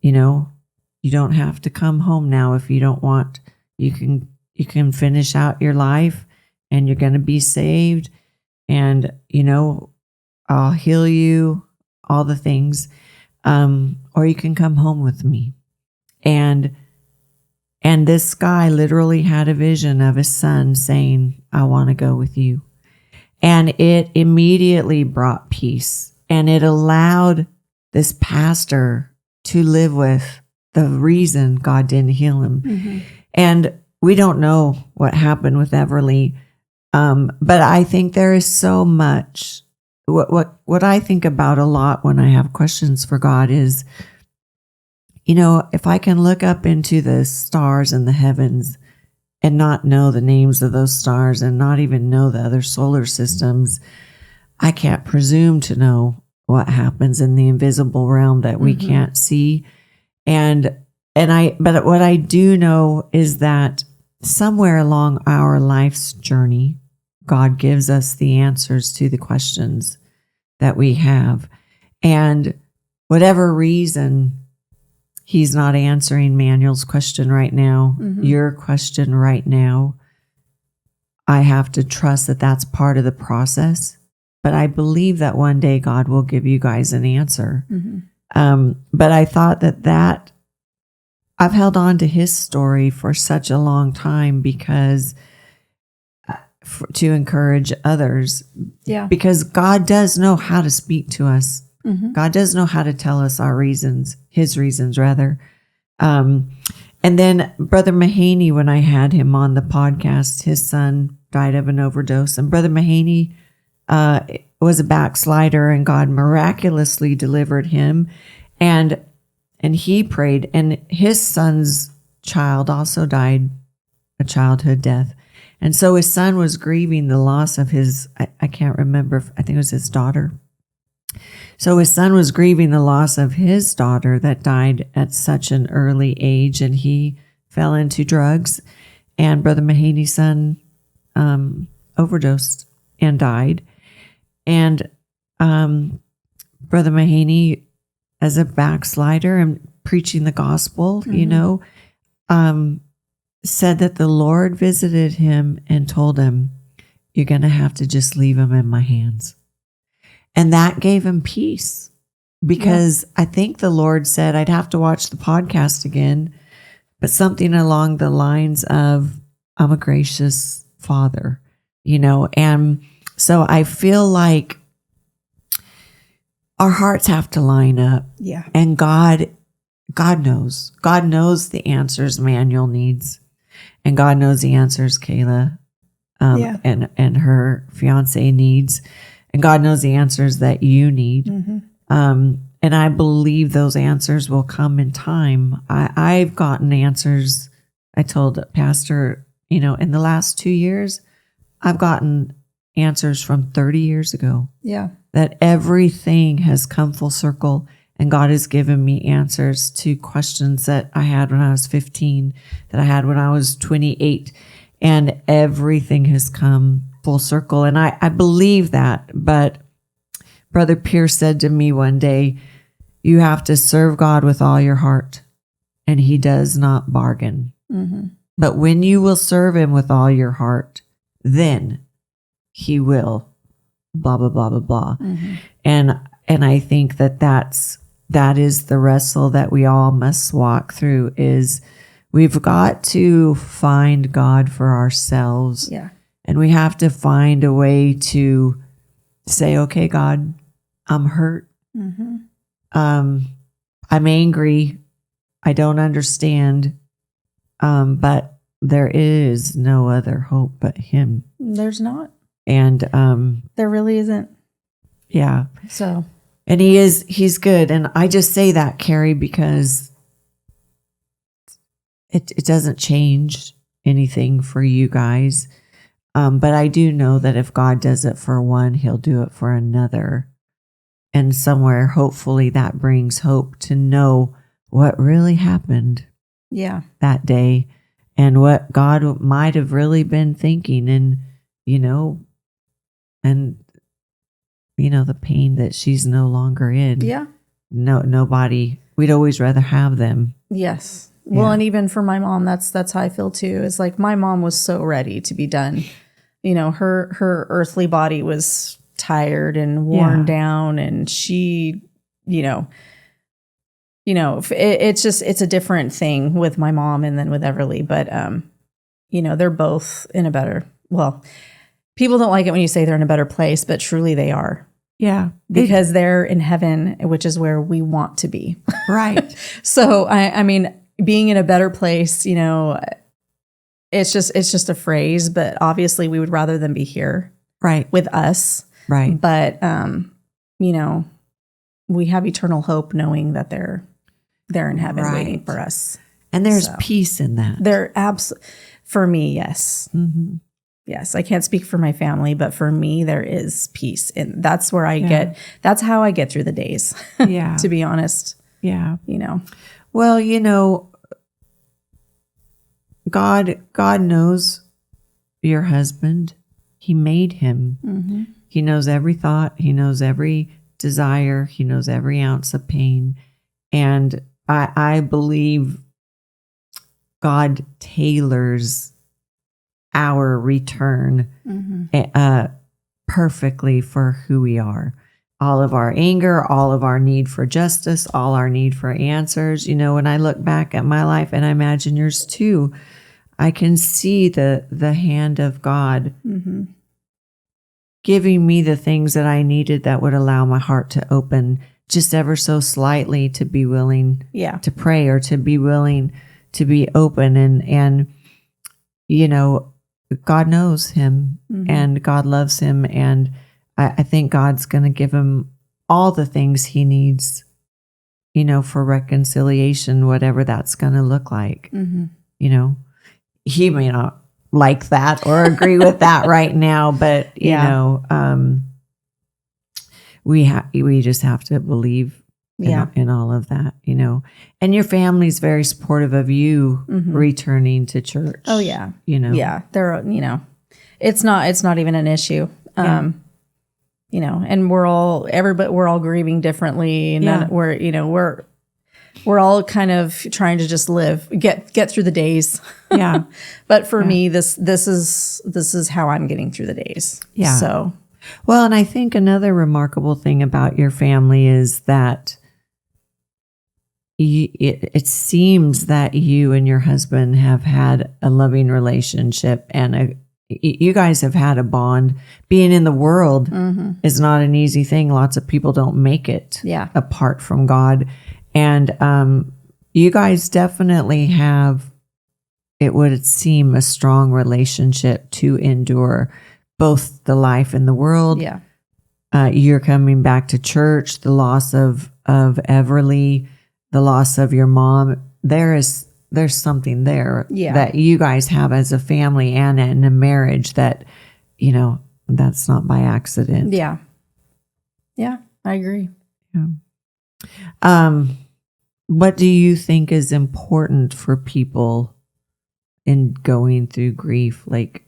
you don't have to come home now if you don't want. You can finish out your life, and you're going to be saved, and, I'll heal you, all the things, or you can come home with me. And this guy literally had a vision of his son saying, I want to go with you. And it immediately brought peace, and it allowed this pastor to live with the reason God didn't heal him. And we don't know what happened with Everly. But I think there is so much. What I think about a lot when I have questions for God is, if I can look up into the stars in the heavens and not know the names of those stars and not even know the other solar systems, I can't presume to know what happens in the invisible realm that we can't see. But what I do know is that somewhere along our life's journey, God gives us the answers to the questions that we have. And whatever reason he's not answering Manuel's question right now, your question right now, I have to trust that that's part of the process. But I believe that one day God will give you guys an answer. But I thought that I've held on to his story for such a long time because to encourage others. Yeah. Because God does know how to speak to us. God does know how to tell us our reasons, his reasons rather. And then Brother Mahaney, when I had him on the podcast, his son died of an overdose. And Brother Mahaney was a backslider, and God miraculously delivered him. And he prayed, and his son's child also died a childhood death. And so his son was grieving the loss of his, I can't remember, I think it was his daughter. So his son was grieving the loss of his daughter that died at such an early age, and he fell into drugs. And Brother Mahaney's son overdosed and died. And Brother Mahaney, as a backslider and preaching the gospel, said that the Lord visited him and told him, "You're going to have to just leave him in my hands." And that gave him peace, because I think the Lord said, I'd have to watch the podcast again, but something along the lines of, I'm a gracious Father, and so I feel like our hearts have to line up. Yeah. And God knows. God knows the answers Manuel needs. And God knows the answers Kayla and her fiance needs. And God knows the answers that you need. And I believe those answers will come in time. I've gotten answers. I told Pastor, in the last 2 years, I've gotten answers from 30 years ago. Yeah. That everything has come full circle, and God has given me answers to questions that I had when I was 15, that I had when I was 28, and everything has come full circle. And I believe that. But Brother Pierce said to me one day, you have to serve God with all your heart, and he does not bargain. But when you will serve him with all your heart, then he will blah, blah, blah, blah, blah. And I think that is the wrestle that we all must walk through, is we've got to find God for ourselves. Yeah. And we have to find a way to say, okay, God, I'm hurt. I'm angry. I don't understand. But there is no other hope but him. There's not. And there really isn't. Yeah. So. And he's good. And I just say that, Keri, because it doesn't change anything for you guys. But I do know that if God does it for one, he'll do it for another. And somewhere, hopefully, that brings hope to know what really happened that day, and what God might have really been thinking, and the pain that she's no longer in. Yeah. No, nobody, we'd always rather have them. Yes. Well, and even for my mom, that's how I feel too. It's like my mom was so ready to be done. Her earthly body was tired and worn down, and she, it's a different thing with my mom and then with Everly. But, they're both in a better, people don't like it when you say they're in a better place, but truly they are. Yeah. Because they're in heaven, which is where we want to be. Right. So, I mean, being in a better place, it's just a phrase, but obviously we would rather them be here. Right. With us. Right. But, we have eternal hope knowing that they're in heaven waiting for us. And there's peace in that. They're for me, yes. Yes. I can't speak for my family, but for me, there is peace. And that's where that's how I get through the days. Yeah. To be honest. Yeah. Well, God knows your husband. He made him. He knows every thought. He knows every desire. He knows every ounce of pain. And I believe God tailors our return perfectly for who we are. all of our anger, all of our need for justice, all our need for answers. You know, when I look back at my life, and I imagine yours too, I can see the hand of God giving me the things that I needed that would allow my heart to open just ever so slightly, to be willing to pray, or to be willing to be open. And you know, God knows him and God loves him. And I think God's going to give him all the things he needs, you know, for reconciliation, whatever that's going to look like. You know, he may not like that or agree with that right now, but you know, we just have to believe in all of that, you know. And your family's very supportive of you returning to church. Oh yeah. You know. Yeah. They're, you know, it's not even an issue. You know, and we're all grieving differently. And we're all kind of trying to just get through the days. Yeah. But for me, this is how I'm getting through the days. Yeah. So, well, and I think another remarkable thing about your family is that it seems that you and your husband have had a loving relationship, and you guys have had a bond. Being in the world is not an easy thing. Lots of people don't make it apart from God. And you guys definitely have, it would seem, a strong relationship to endure both the life in the world. Yeah. You're coming back to church, the loss of Everly, the loss of your mom. There's something there that you guys have as a family and in a marriage that, you know, that's not by accident. Yeah. Yeah, I agree. Yeah. What do you think is important for people in going through grief, like,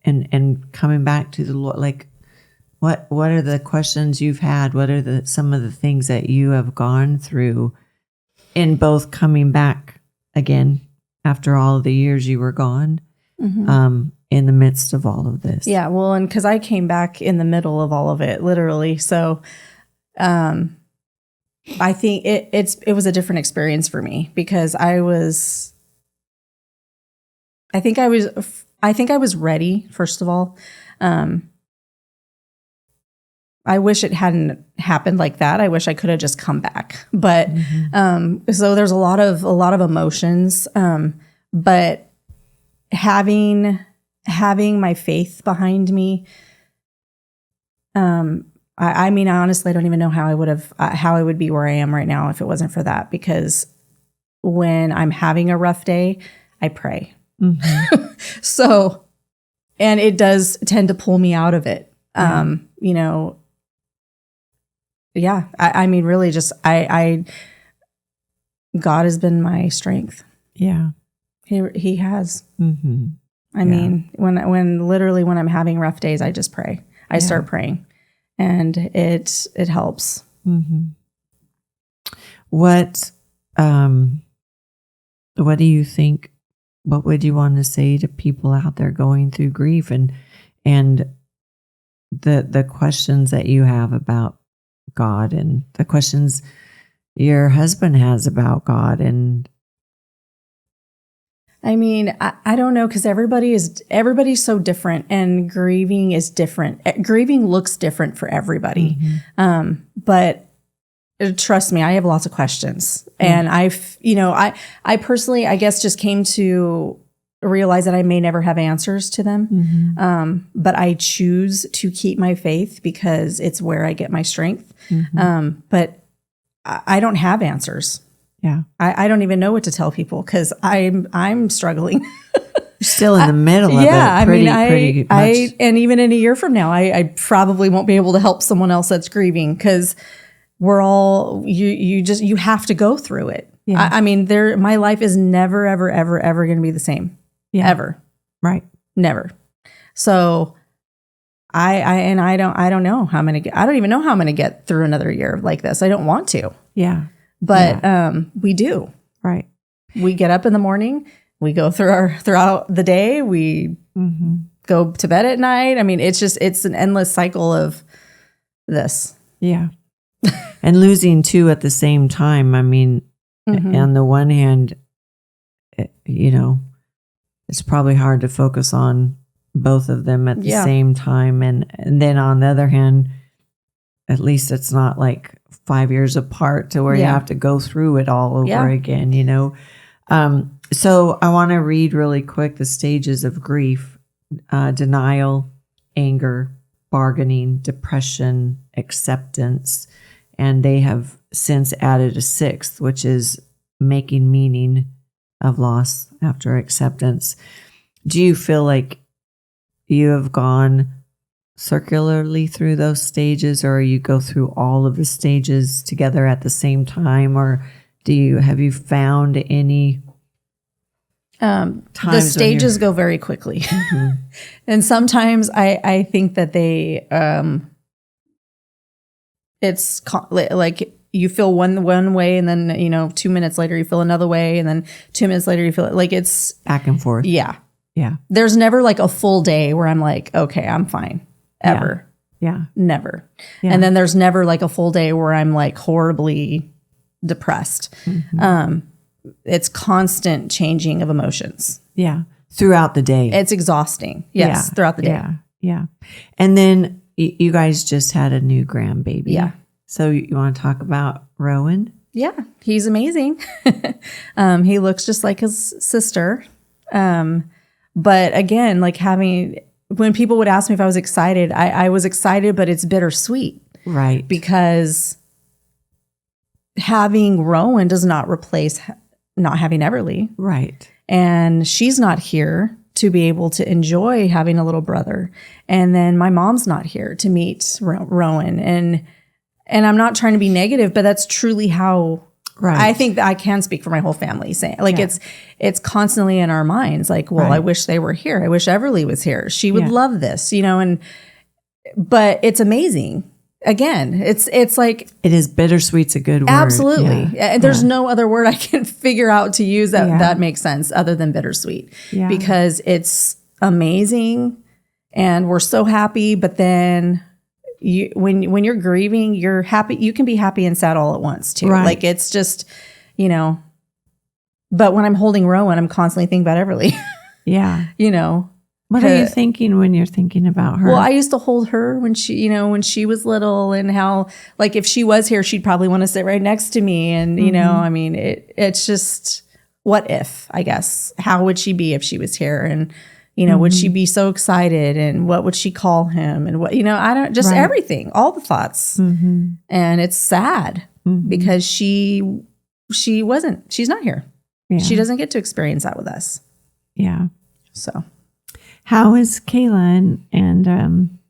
and coming back to the Lord? Like, what are the questions you've had? What are some of the things that you have gone through in both coming back again after all of the years you were gone, in the midst of all of this? Yeah, well, and because I came back in the middle of all of it, literally. So, I think it was a different experience for me, because I think I was ready, first of all. I wish it hadn't happened like that. I wish I could have just come back. But so there's a lot of emotions. But having my faith behind me, I mean, honestly, I don't even know how I would be where I am right now if it wasn't for that. Because when I'm having a rough day, I pray. So, and it does tend to pull me out of it. You know, yeah, I mean, really just, God has been my strength. Yeah. He has. I mean, when I'm having rough days, I just pray. I start praying, and it helps. What do you think? What would you want to say to people out there going through grief and the questions that you have about God, and the questions your husband has about God? And I mean, I don't know, because everybody's so different, and grieving is different. Grieving looks different for everybody. But trust me, I have lots of questions, and I personally, I guess, just came to realize that I may never have answers to them. But I choose to keep my faith, because it's where I get my strength. But I don't have answers. Yeah. I don't even know what to tell people, because I'm struggling. Still in the middle of it. Pretty much. And even in a year from now, I probably won't be able to help someone else that's grieving, because we're all, you have to go through it. Yeah. I mean, my life is never, ever, ever, ever going to be the same. Yeah. Ever. Right. Never. So I don't know how I'm going to get, I don't even know how I'm going to get through another year like this. I don't want to. Yeah. But we do. Right. We get up in the morning, we go throughout the day, we go to bed at night. I mean, it's an endless cycle of this. Yeah. And losing two at the same time. I mean, on the one hand, it's probably hard to focus on both of them at the same time. And then on the other hand, at least it's not like 5 years apart to where you have to go through it all over again, So I want to read really quick the stages of grief: denial, anger, bargaining, depression, acceptance. And they have since added a sixth, which is making meaning of loss after acceptance. Do you feel like you have gone circularly through those stages, or you go through all of the stages together at the same time, or have you found any the stages go very quickly. And sometimes I think that they it's like you feel one way, and then 2 minutes later you feel another way, and then 2 minutes later you feel it. Like it's back and forth. Yeah. There's never like a full day where I'm like, okay, I'm fine. Ever. Yeah. Never. Yeah. And then there's never like a full day where I'm like horribly depressed. It's constant changing of emotions. Yeah. Throughout the day. It's exhausting. Yes. Throughout the day. Yeah. And then you guys just had a new grandbaby. Yeah. So you want to talk about Rowan? Yeah. He's amazing. He looks just like his sister. But again, like when people would ask me if I was excited, I was excited, but it's bittersweet. Right. Because having Rowan does not replace not having Everly. Right. And she's not here to be able to enjoy having a little brother. And then my mom's not here to meet Rowan. And I'm not trying to be negative, but that's truly how I think that I can speak for my whole family, saying like it's constantly in our minds. Like, well, I wish they were here. I wish Everly was here. She would love this, but it's amazing. Again, it's like it is bittersweet's a good word. Absolutely. Yeah. There's no other word I can figure out to use that makes sense other than bittersweet. Yeah. Because it's amazing and we're so happy, but then when you're grieving, you're happy. You can be happy and sad all at once too. Right. Like it's just, but when I'm holding Rowan, I'm constantly thinking about Everly. Yeah. What are you thinking when you're thinking about her? Well, I used to hold her when she was little, and how, like, if she was here, she'd probably want to sit right next to me. And, I mean, it's just, what if, I guess, how would she be if she was here? And, would she be so excited? And what would she call him? And what, I don't, just everything, all the thoughts. And it's sad because she's not here. Yeah. She doesn't get to experience that with us. Yeah. So. How is Kayla and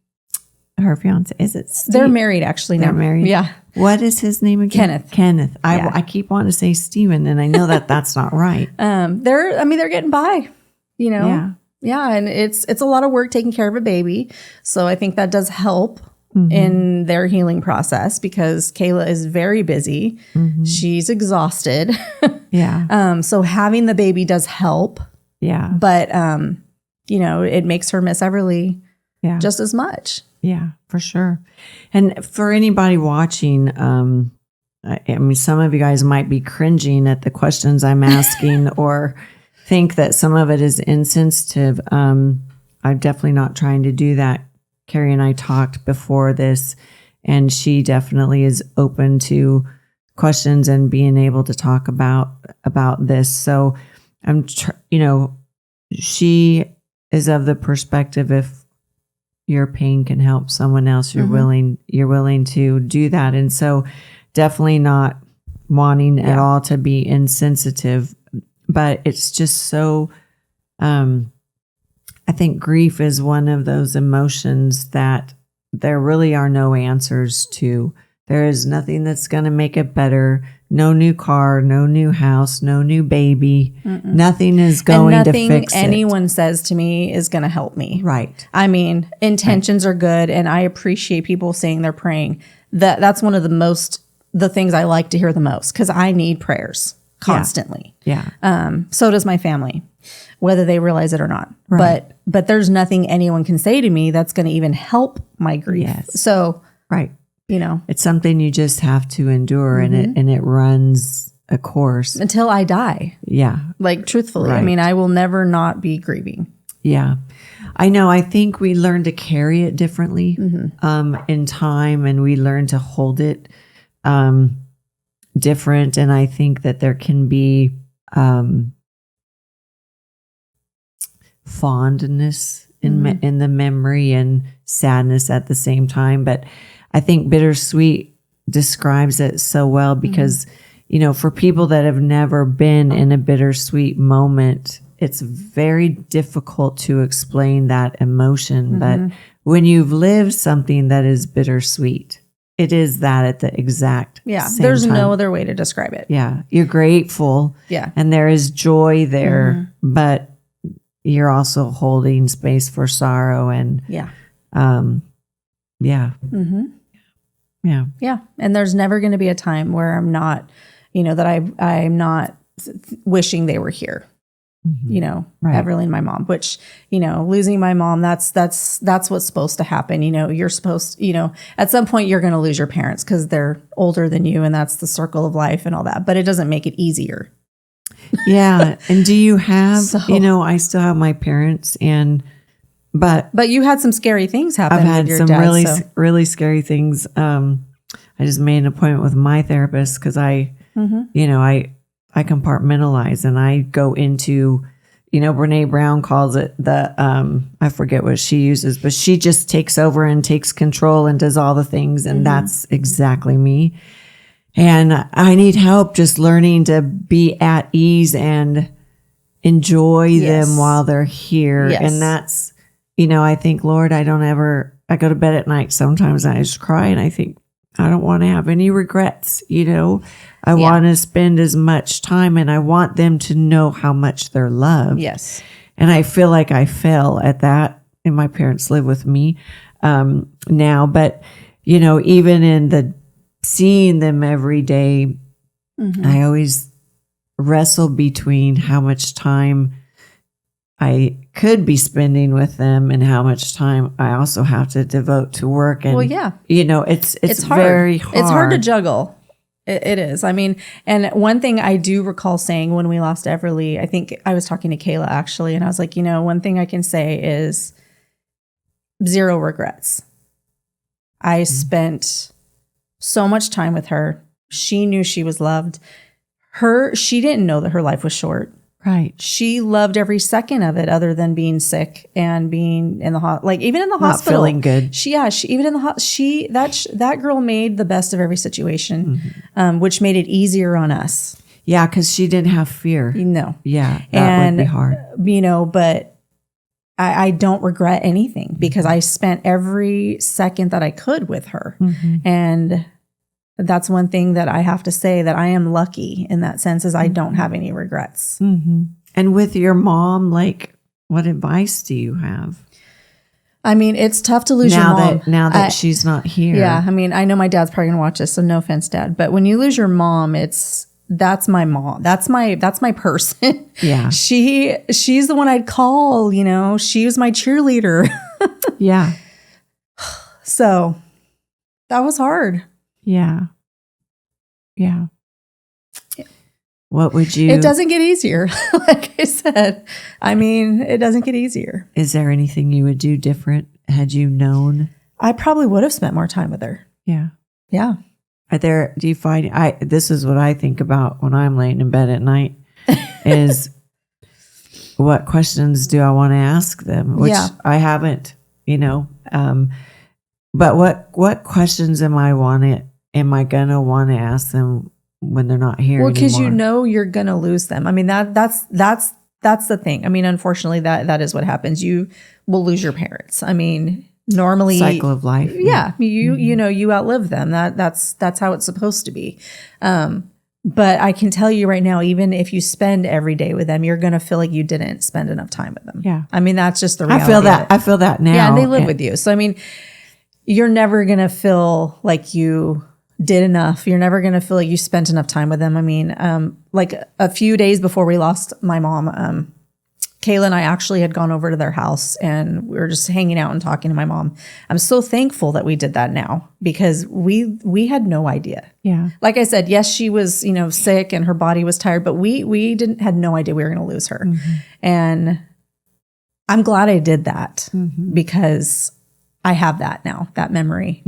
her fiance? Is it Steve? They're married actually now. They're married? Yeah. What is his name again? Kenneth. I keep wanting to say Steven, and I know that that's not right. They're getting by, Yeah. Yeah, and it's a lot of work taking care of a baby. So I think that does help in their healing process, because Kayla is very busy. She's exhausted. Yeah. So having the baby does help. Yeah. But it makes her miss Everly just as much. Yeah, for sure. And for anybody watching, I mean, some of you guys might be cringing at the questions I'm asking or think that some of it is insensitive. I'm definitely not trying to do that. Keri and I talked before this, and she definitely is open to questions and being able to talk about this. So she is of the perspective, if your pain can help someone else, you're willing to do that. And so definitely not wanting at all to be insensitive, but it's just so, I think grief is one of those emotions that there really are no answers to. There is nothing that's going to make it better. No new car, no new house, no new baby. Nothing is going to fix it. Nothing anyone says to me is going to help me. Right. I mean, intentions are good, and I appreciate people saying they're praying. That's one of the things I like to hear the most, because I need prayers constantly. Yeah. So does my family, whether they realize it or not. Right. But there's nothing anyone can say to me that's going to even help my grief. Yes. So right. It's something you just have to endure, and it runs a course until I die. Yeah. Like, truthfully, Right. I mean, I will never not be grieving. Yeah. I know. I think we learn to carry it differently in time, and we learn to hold it different. And I think that there can be fondness in the memory and sadness at the same time. But I think bittersweet describes it so well because, for people that have never been in a bittersweet moment, it's very difficult to explain that emotion. But when you've lived something that is bittersweet, it is that at the exact same there's time. no other way to describe it. Yeah. You're grateful. Yeah. And there is joy there, but you're also holding space for sorrow and yeah. Yeah. And there's never going to be a time where I'm not, that I'm not wishing they were here. Right. Everly and my mom, which, losing my mom, that's what's supposed to happen. You're supposed, at some point you're going to lose your parents because they're older than you, and that's the circle of life and all that, but it doesn't make it easier. Yeah. And do you have, I still have my parents but you had some scary things happen. I've had with your some dad, really scary things. I just made an appointment with my therapist because I compartmentalize and I go into, Brene Brown calls it I forget what she uses, but she just takes over and takes control and does all the things. And that's exactly me. And I need help just learning to be at ease and enjoy them while they're here. Yes. And that's, I think, Lord, I go to bed at night sometimes and I just cry and I think, I don't want to have any regrets, I want to spend as much time and I want them to know how much they're loved. Yes. And I feel like I fail at that, and my parents live with me now. But, even in the seeing them every day, I always wrestle between how much time I could be spending with them and how much time I also have to devote to work. And, it's hard. very hard. It's hard to juggle. It is. I mean, and one thing I do recall saying when we lost Everly, I think I was talking to Kayla actually, and I was like, one thing I can say is 0 regrets. I spent so much time with her. She knew she was loved. She didn't know that her life was short. Right. She loved every second of it, other than being sick and being in the even in the hospital, not feeling good. She even in the that girl made the best of every situation, which made it easier on us. Yeah, because she didn't have fear. No. Yeah, that would be hard. But I don't regret anything because I spent every second that I could with her, and that's one thing that I have to say, that I am lucky in that sense, is I don't have any regrets. And with your mom, what advice do you have? I mean, it's tough to lose your mom. Now that she's not here. Yeah. I mean, I know my dad's probably going to watch this, so no offense, Dad. But when you lose your mom, that's my mom. That's my person. Yeah. She's the one I'd call, she was my cheerleader. Yeah. So that was hard. Yeah. Yeah. What would you... It doesn't get easier. Like I said, I mean, it doesn't get easier. Is there anything you would do different had you known? I probably would have spent more time with her. Yeah. Yeah. Do you find, this is what I think about when I'm laying in bed at night, is what questions do I want to ask them? Which I haven't, but what questions am I gonna want to ask them when they're not here? Well, because anymore? you're gonna lose them. I mean, that's the thing. I mean, unfortunately, that is what happens. You will lose your parents. I mean, normally, cycle of life. Yeah, you outlive them. That's how it's supposed to be. But I can tell you right now, even if you spend every day with them, you're going to feel like you didn't spend enough time with them. Yeah. I mean, that's just the reality. I feel that now. Yeah, and they live with you. So, I mean, you're never going to feel like you did enough. You're never going to feel like you spent enough time with them. I mean, like a few days before we lost my mom, Kayla and I actually had gone over to their house and we were just hanging out and talking to my mom. I'm so thankful that we did that now because we had no idea. Yeah. Like I said, yes, she was, sick and her body was tired, but we had no idea we were going to lose her. And I'm glad I did that because I have that now, that memory.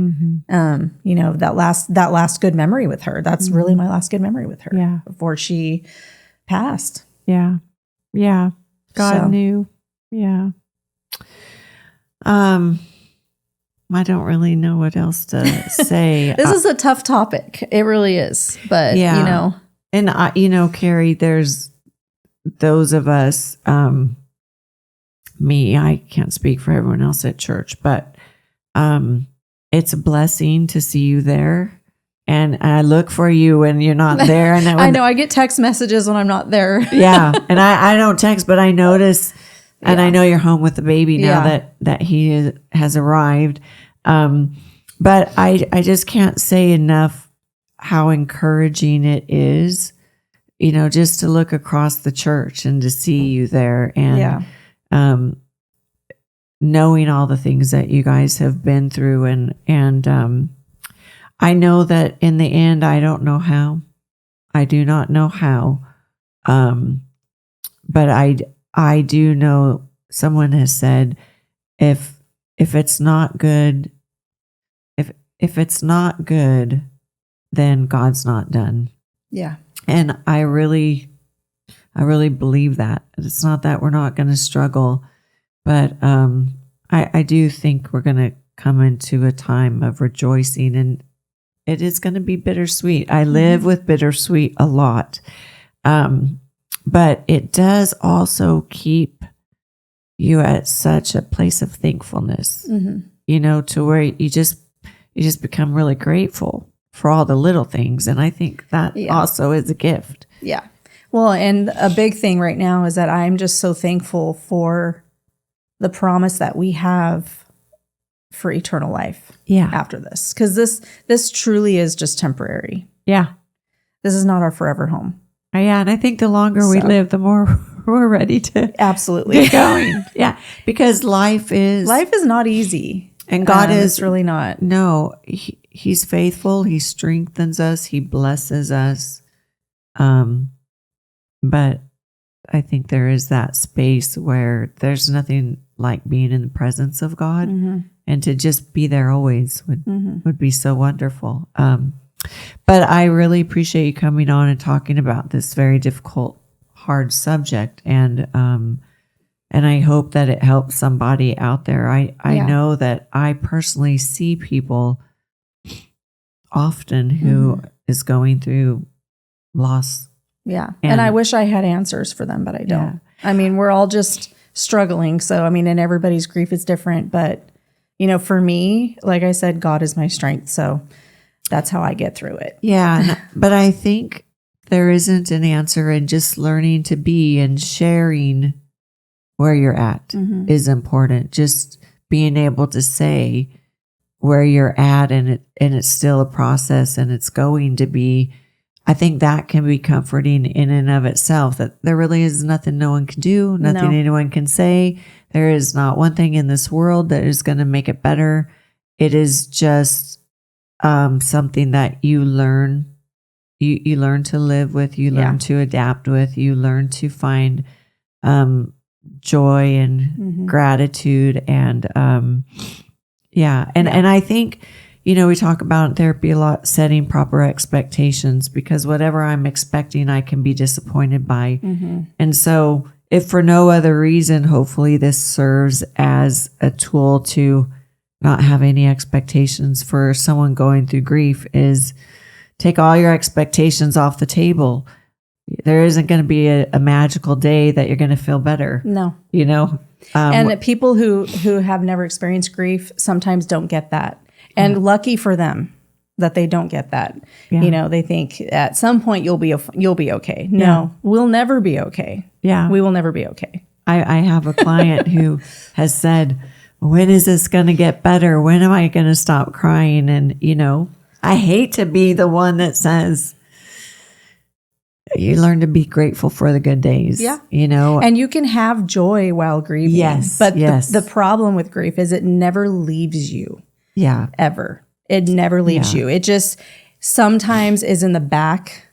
That last good memory with her. That's really my last good memory with her before she passed. Yeah. Yeah. God knew. Yeah. I don't really know what else to say. This is a tough topic. It really is. But, And, Keri, there's those of us, me, I can't speak for everyone else at church, but it's a blessing to see you there. And I look for you when you're not there. And I know I get text messages when I'm not there. Yeah. And I don't text, but I notice, and I know you're home with the baby now that he has arrived. But I just can't say enough how encouraging it is, just to look across the church and to see you there and knowing all the things that you guys have been through. And I know that in the end, I don't know how. I do not know how. But I do know someone has said, if it's not good, if it's not good, then God's not done. Yeah. And I really believe that. It's not that we're not going to struggle, but I do think we're going to come into a time of rejoicing, and it is going to be bittersweet. I live with bittersweet a lot. But it does also keep you at such a place of thankfulness, to where you just become really grateful for all the little things. And I think that also is a gift. Yeah. Well, and a big thing right now is that I'm just so thankful for the promise that we have for eternal life after this. Because this truly is just temporary. Yeah. This is not our forever home. Yeah, and I think the longer we live, the more we're ready to absolutely get going. Yeah, because life is not eady, and God is really not. No, He's faithful. He strengthens us. He blesses us. But I think there is that space where there's nothing like being in the presence of God, and to just be there always would be so wonderful. But I really appreciate you coming on and talking about this very difficult, hard subject. And I hope that it helps somebody out there. I know that I personally see people often who is going through loss. Yeah. And I wish I had answers for them, but I don't. Yeah. I mean, we're all just struggling. So, I mean, and everybody's grief is different. But, for me, like I said, God is my strength. So that's how I get through it. Yeah. But I think there isn't an answer in just learning to be and sharing where you're at is important. Just being able to say where you're at and it's still a process and it's going to be, I think that can be comforting in and of itself, that there really is nothing no one can do, nothing anyone can say. There is not one thing in this world that is going to make it better. It is just something that you learn. You learn to live with, you learn to adapt with, you learn to find joy and gratitude. And and I think, we talk about in therapy a lot, setting proper expectations, because whatever I'm expecting, I can be disappointed by. And so if for no other reason, hopefully this serves as a tool to not have any expectations for someone going through grief, is take all your expectations off the table. There isn't going to be a magical day that you're going to feel better. No. And people who have never experienced grief sometimes don't get that. And lucky for them that they don't get that. Yeah. They think at some point you'll be okay. No, we'll never be okay. Yeah. We will never be okay. I have a client who has said, when is this going to get better? When am I going to stop crying? And, I hate to be the one that says, you learn to be grateful for the good days. Yeah. You know, And you can have joy while grieving. Yes, But yes. The problem with grief is it never leaves you. yeah, Ever. It never leaves you. It just sometimes is in the back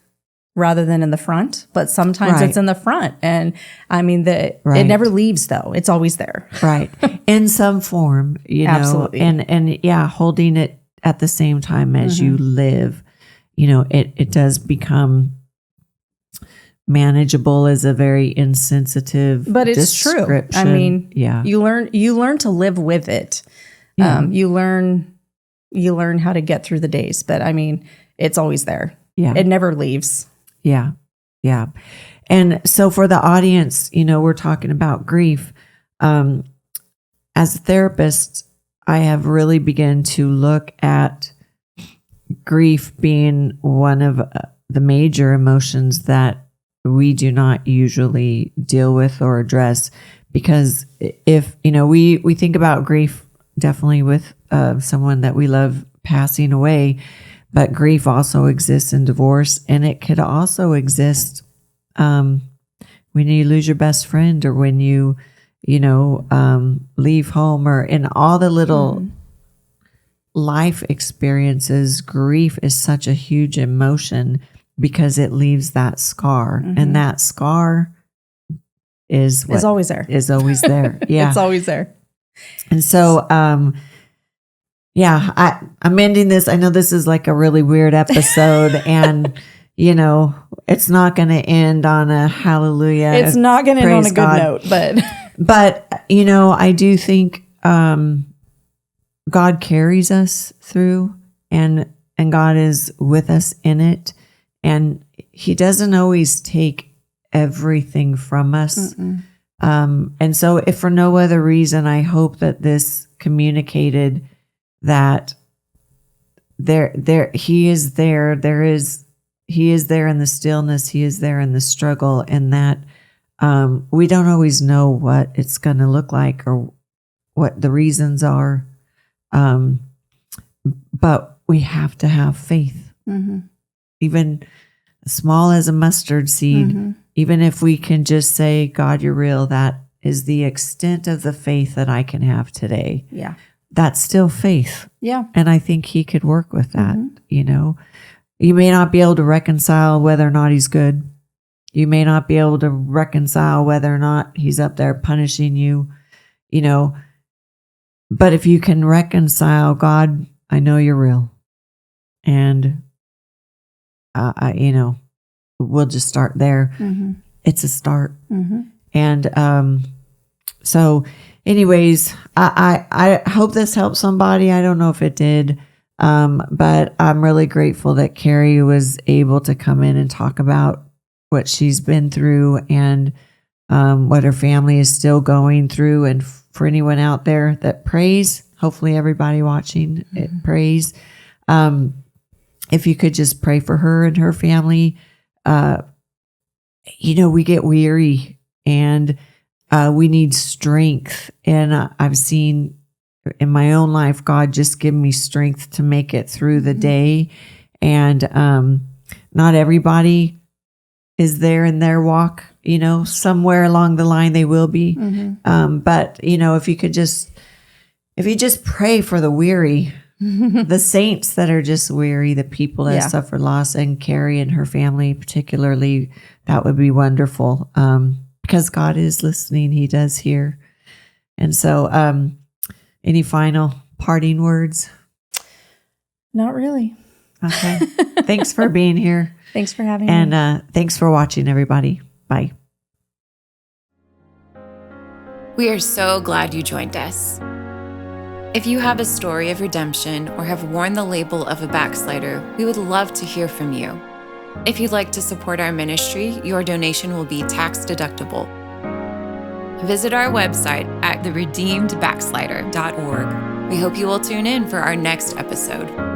rather than in the front, but sometimes it's in the front. And I mean, it never leaves though. It's always there. right. In some form, you know, Absolutely. and yeah, holding it at the same time as you live, you know, it does become manageable is a very insensitive, But it's true. description. I mean, yeah, you learn to live with it. Yeah. You learn how to get through the days, but I mean, it's always there. yeah, It never leaves. yeah, yeah. And so for the audience, you know, we're talking about grief. As a therapist, I have really begun to look at grief being one of the major emotions that we do not usually deal with or address, because if, you know, we think about grief definitely with someone that we love passing away, but grief also exists in divorce, and it could also exist when you lose your best friend, or when you leave home, or in all the little life experiences. Grief is such a huge emotion because it leaves that scar, and that scar is always there. Is always there. Yeah, It's always there. and so, I'm ending this. I know this is like a really weird episode, and you know, it's not going to end on a hallelujah. It's not going to end on a good God. note, But you know, I do think God carries us through, and God is with us in it, and He doesn't always take everything from us. And so, if for no other reason, I hope that this communicated that He is there. He is there in the stillness. He is there in the struggle, and that we don't always know what it's going to look like or what the reasons are. But we have to have faith, even as small as a mustard seed. Even if we can just say, God, you're real, that is the extent of the faith that I can have today. Yeah. That's still faith. Yeah. And I think He could work with that. You know, you may not be able to reconcile whether or not He's good. You may not be able to reconcile whether or not He's up there punishing you, you know, but if you can reconcile, God, I know you're real. And, you know, we'll just start there. It's a start. And so anyways, I hope this helped somebody. I don't know if it did, but I'm really grateful that Keri was able to come in and talk about what she's been through, and what her family is still going through. And for anyone out there that prays, hopefully everybody watching it prays, if you could just pray for her and her family. You know, we get weary, and we need strength. And I've seen in my own life, God just give me strength to make it through the day. And not everybody is there in their walk, you know, somewhere along the line they will be. But, you know, if you just pray for the weary, the saints that are just weary, the people that suffer loss, and Keri and her family particularly, that would be wonderful. Because God is listening. He does hear. And so, any final parting words? Not really. Okay. Thanks for being here. Thanks for having me. And thanks for watching, everybody. Bye. We are so glad you joined us. If you have a story of redemption or have worn the label of a backslider, we would love to hear from you. If you'd like to support our ministry, your donation will be tax deductible. Visit our website at theredeemedbackslider.org. We hope you will tune in for our next episode.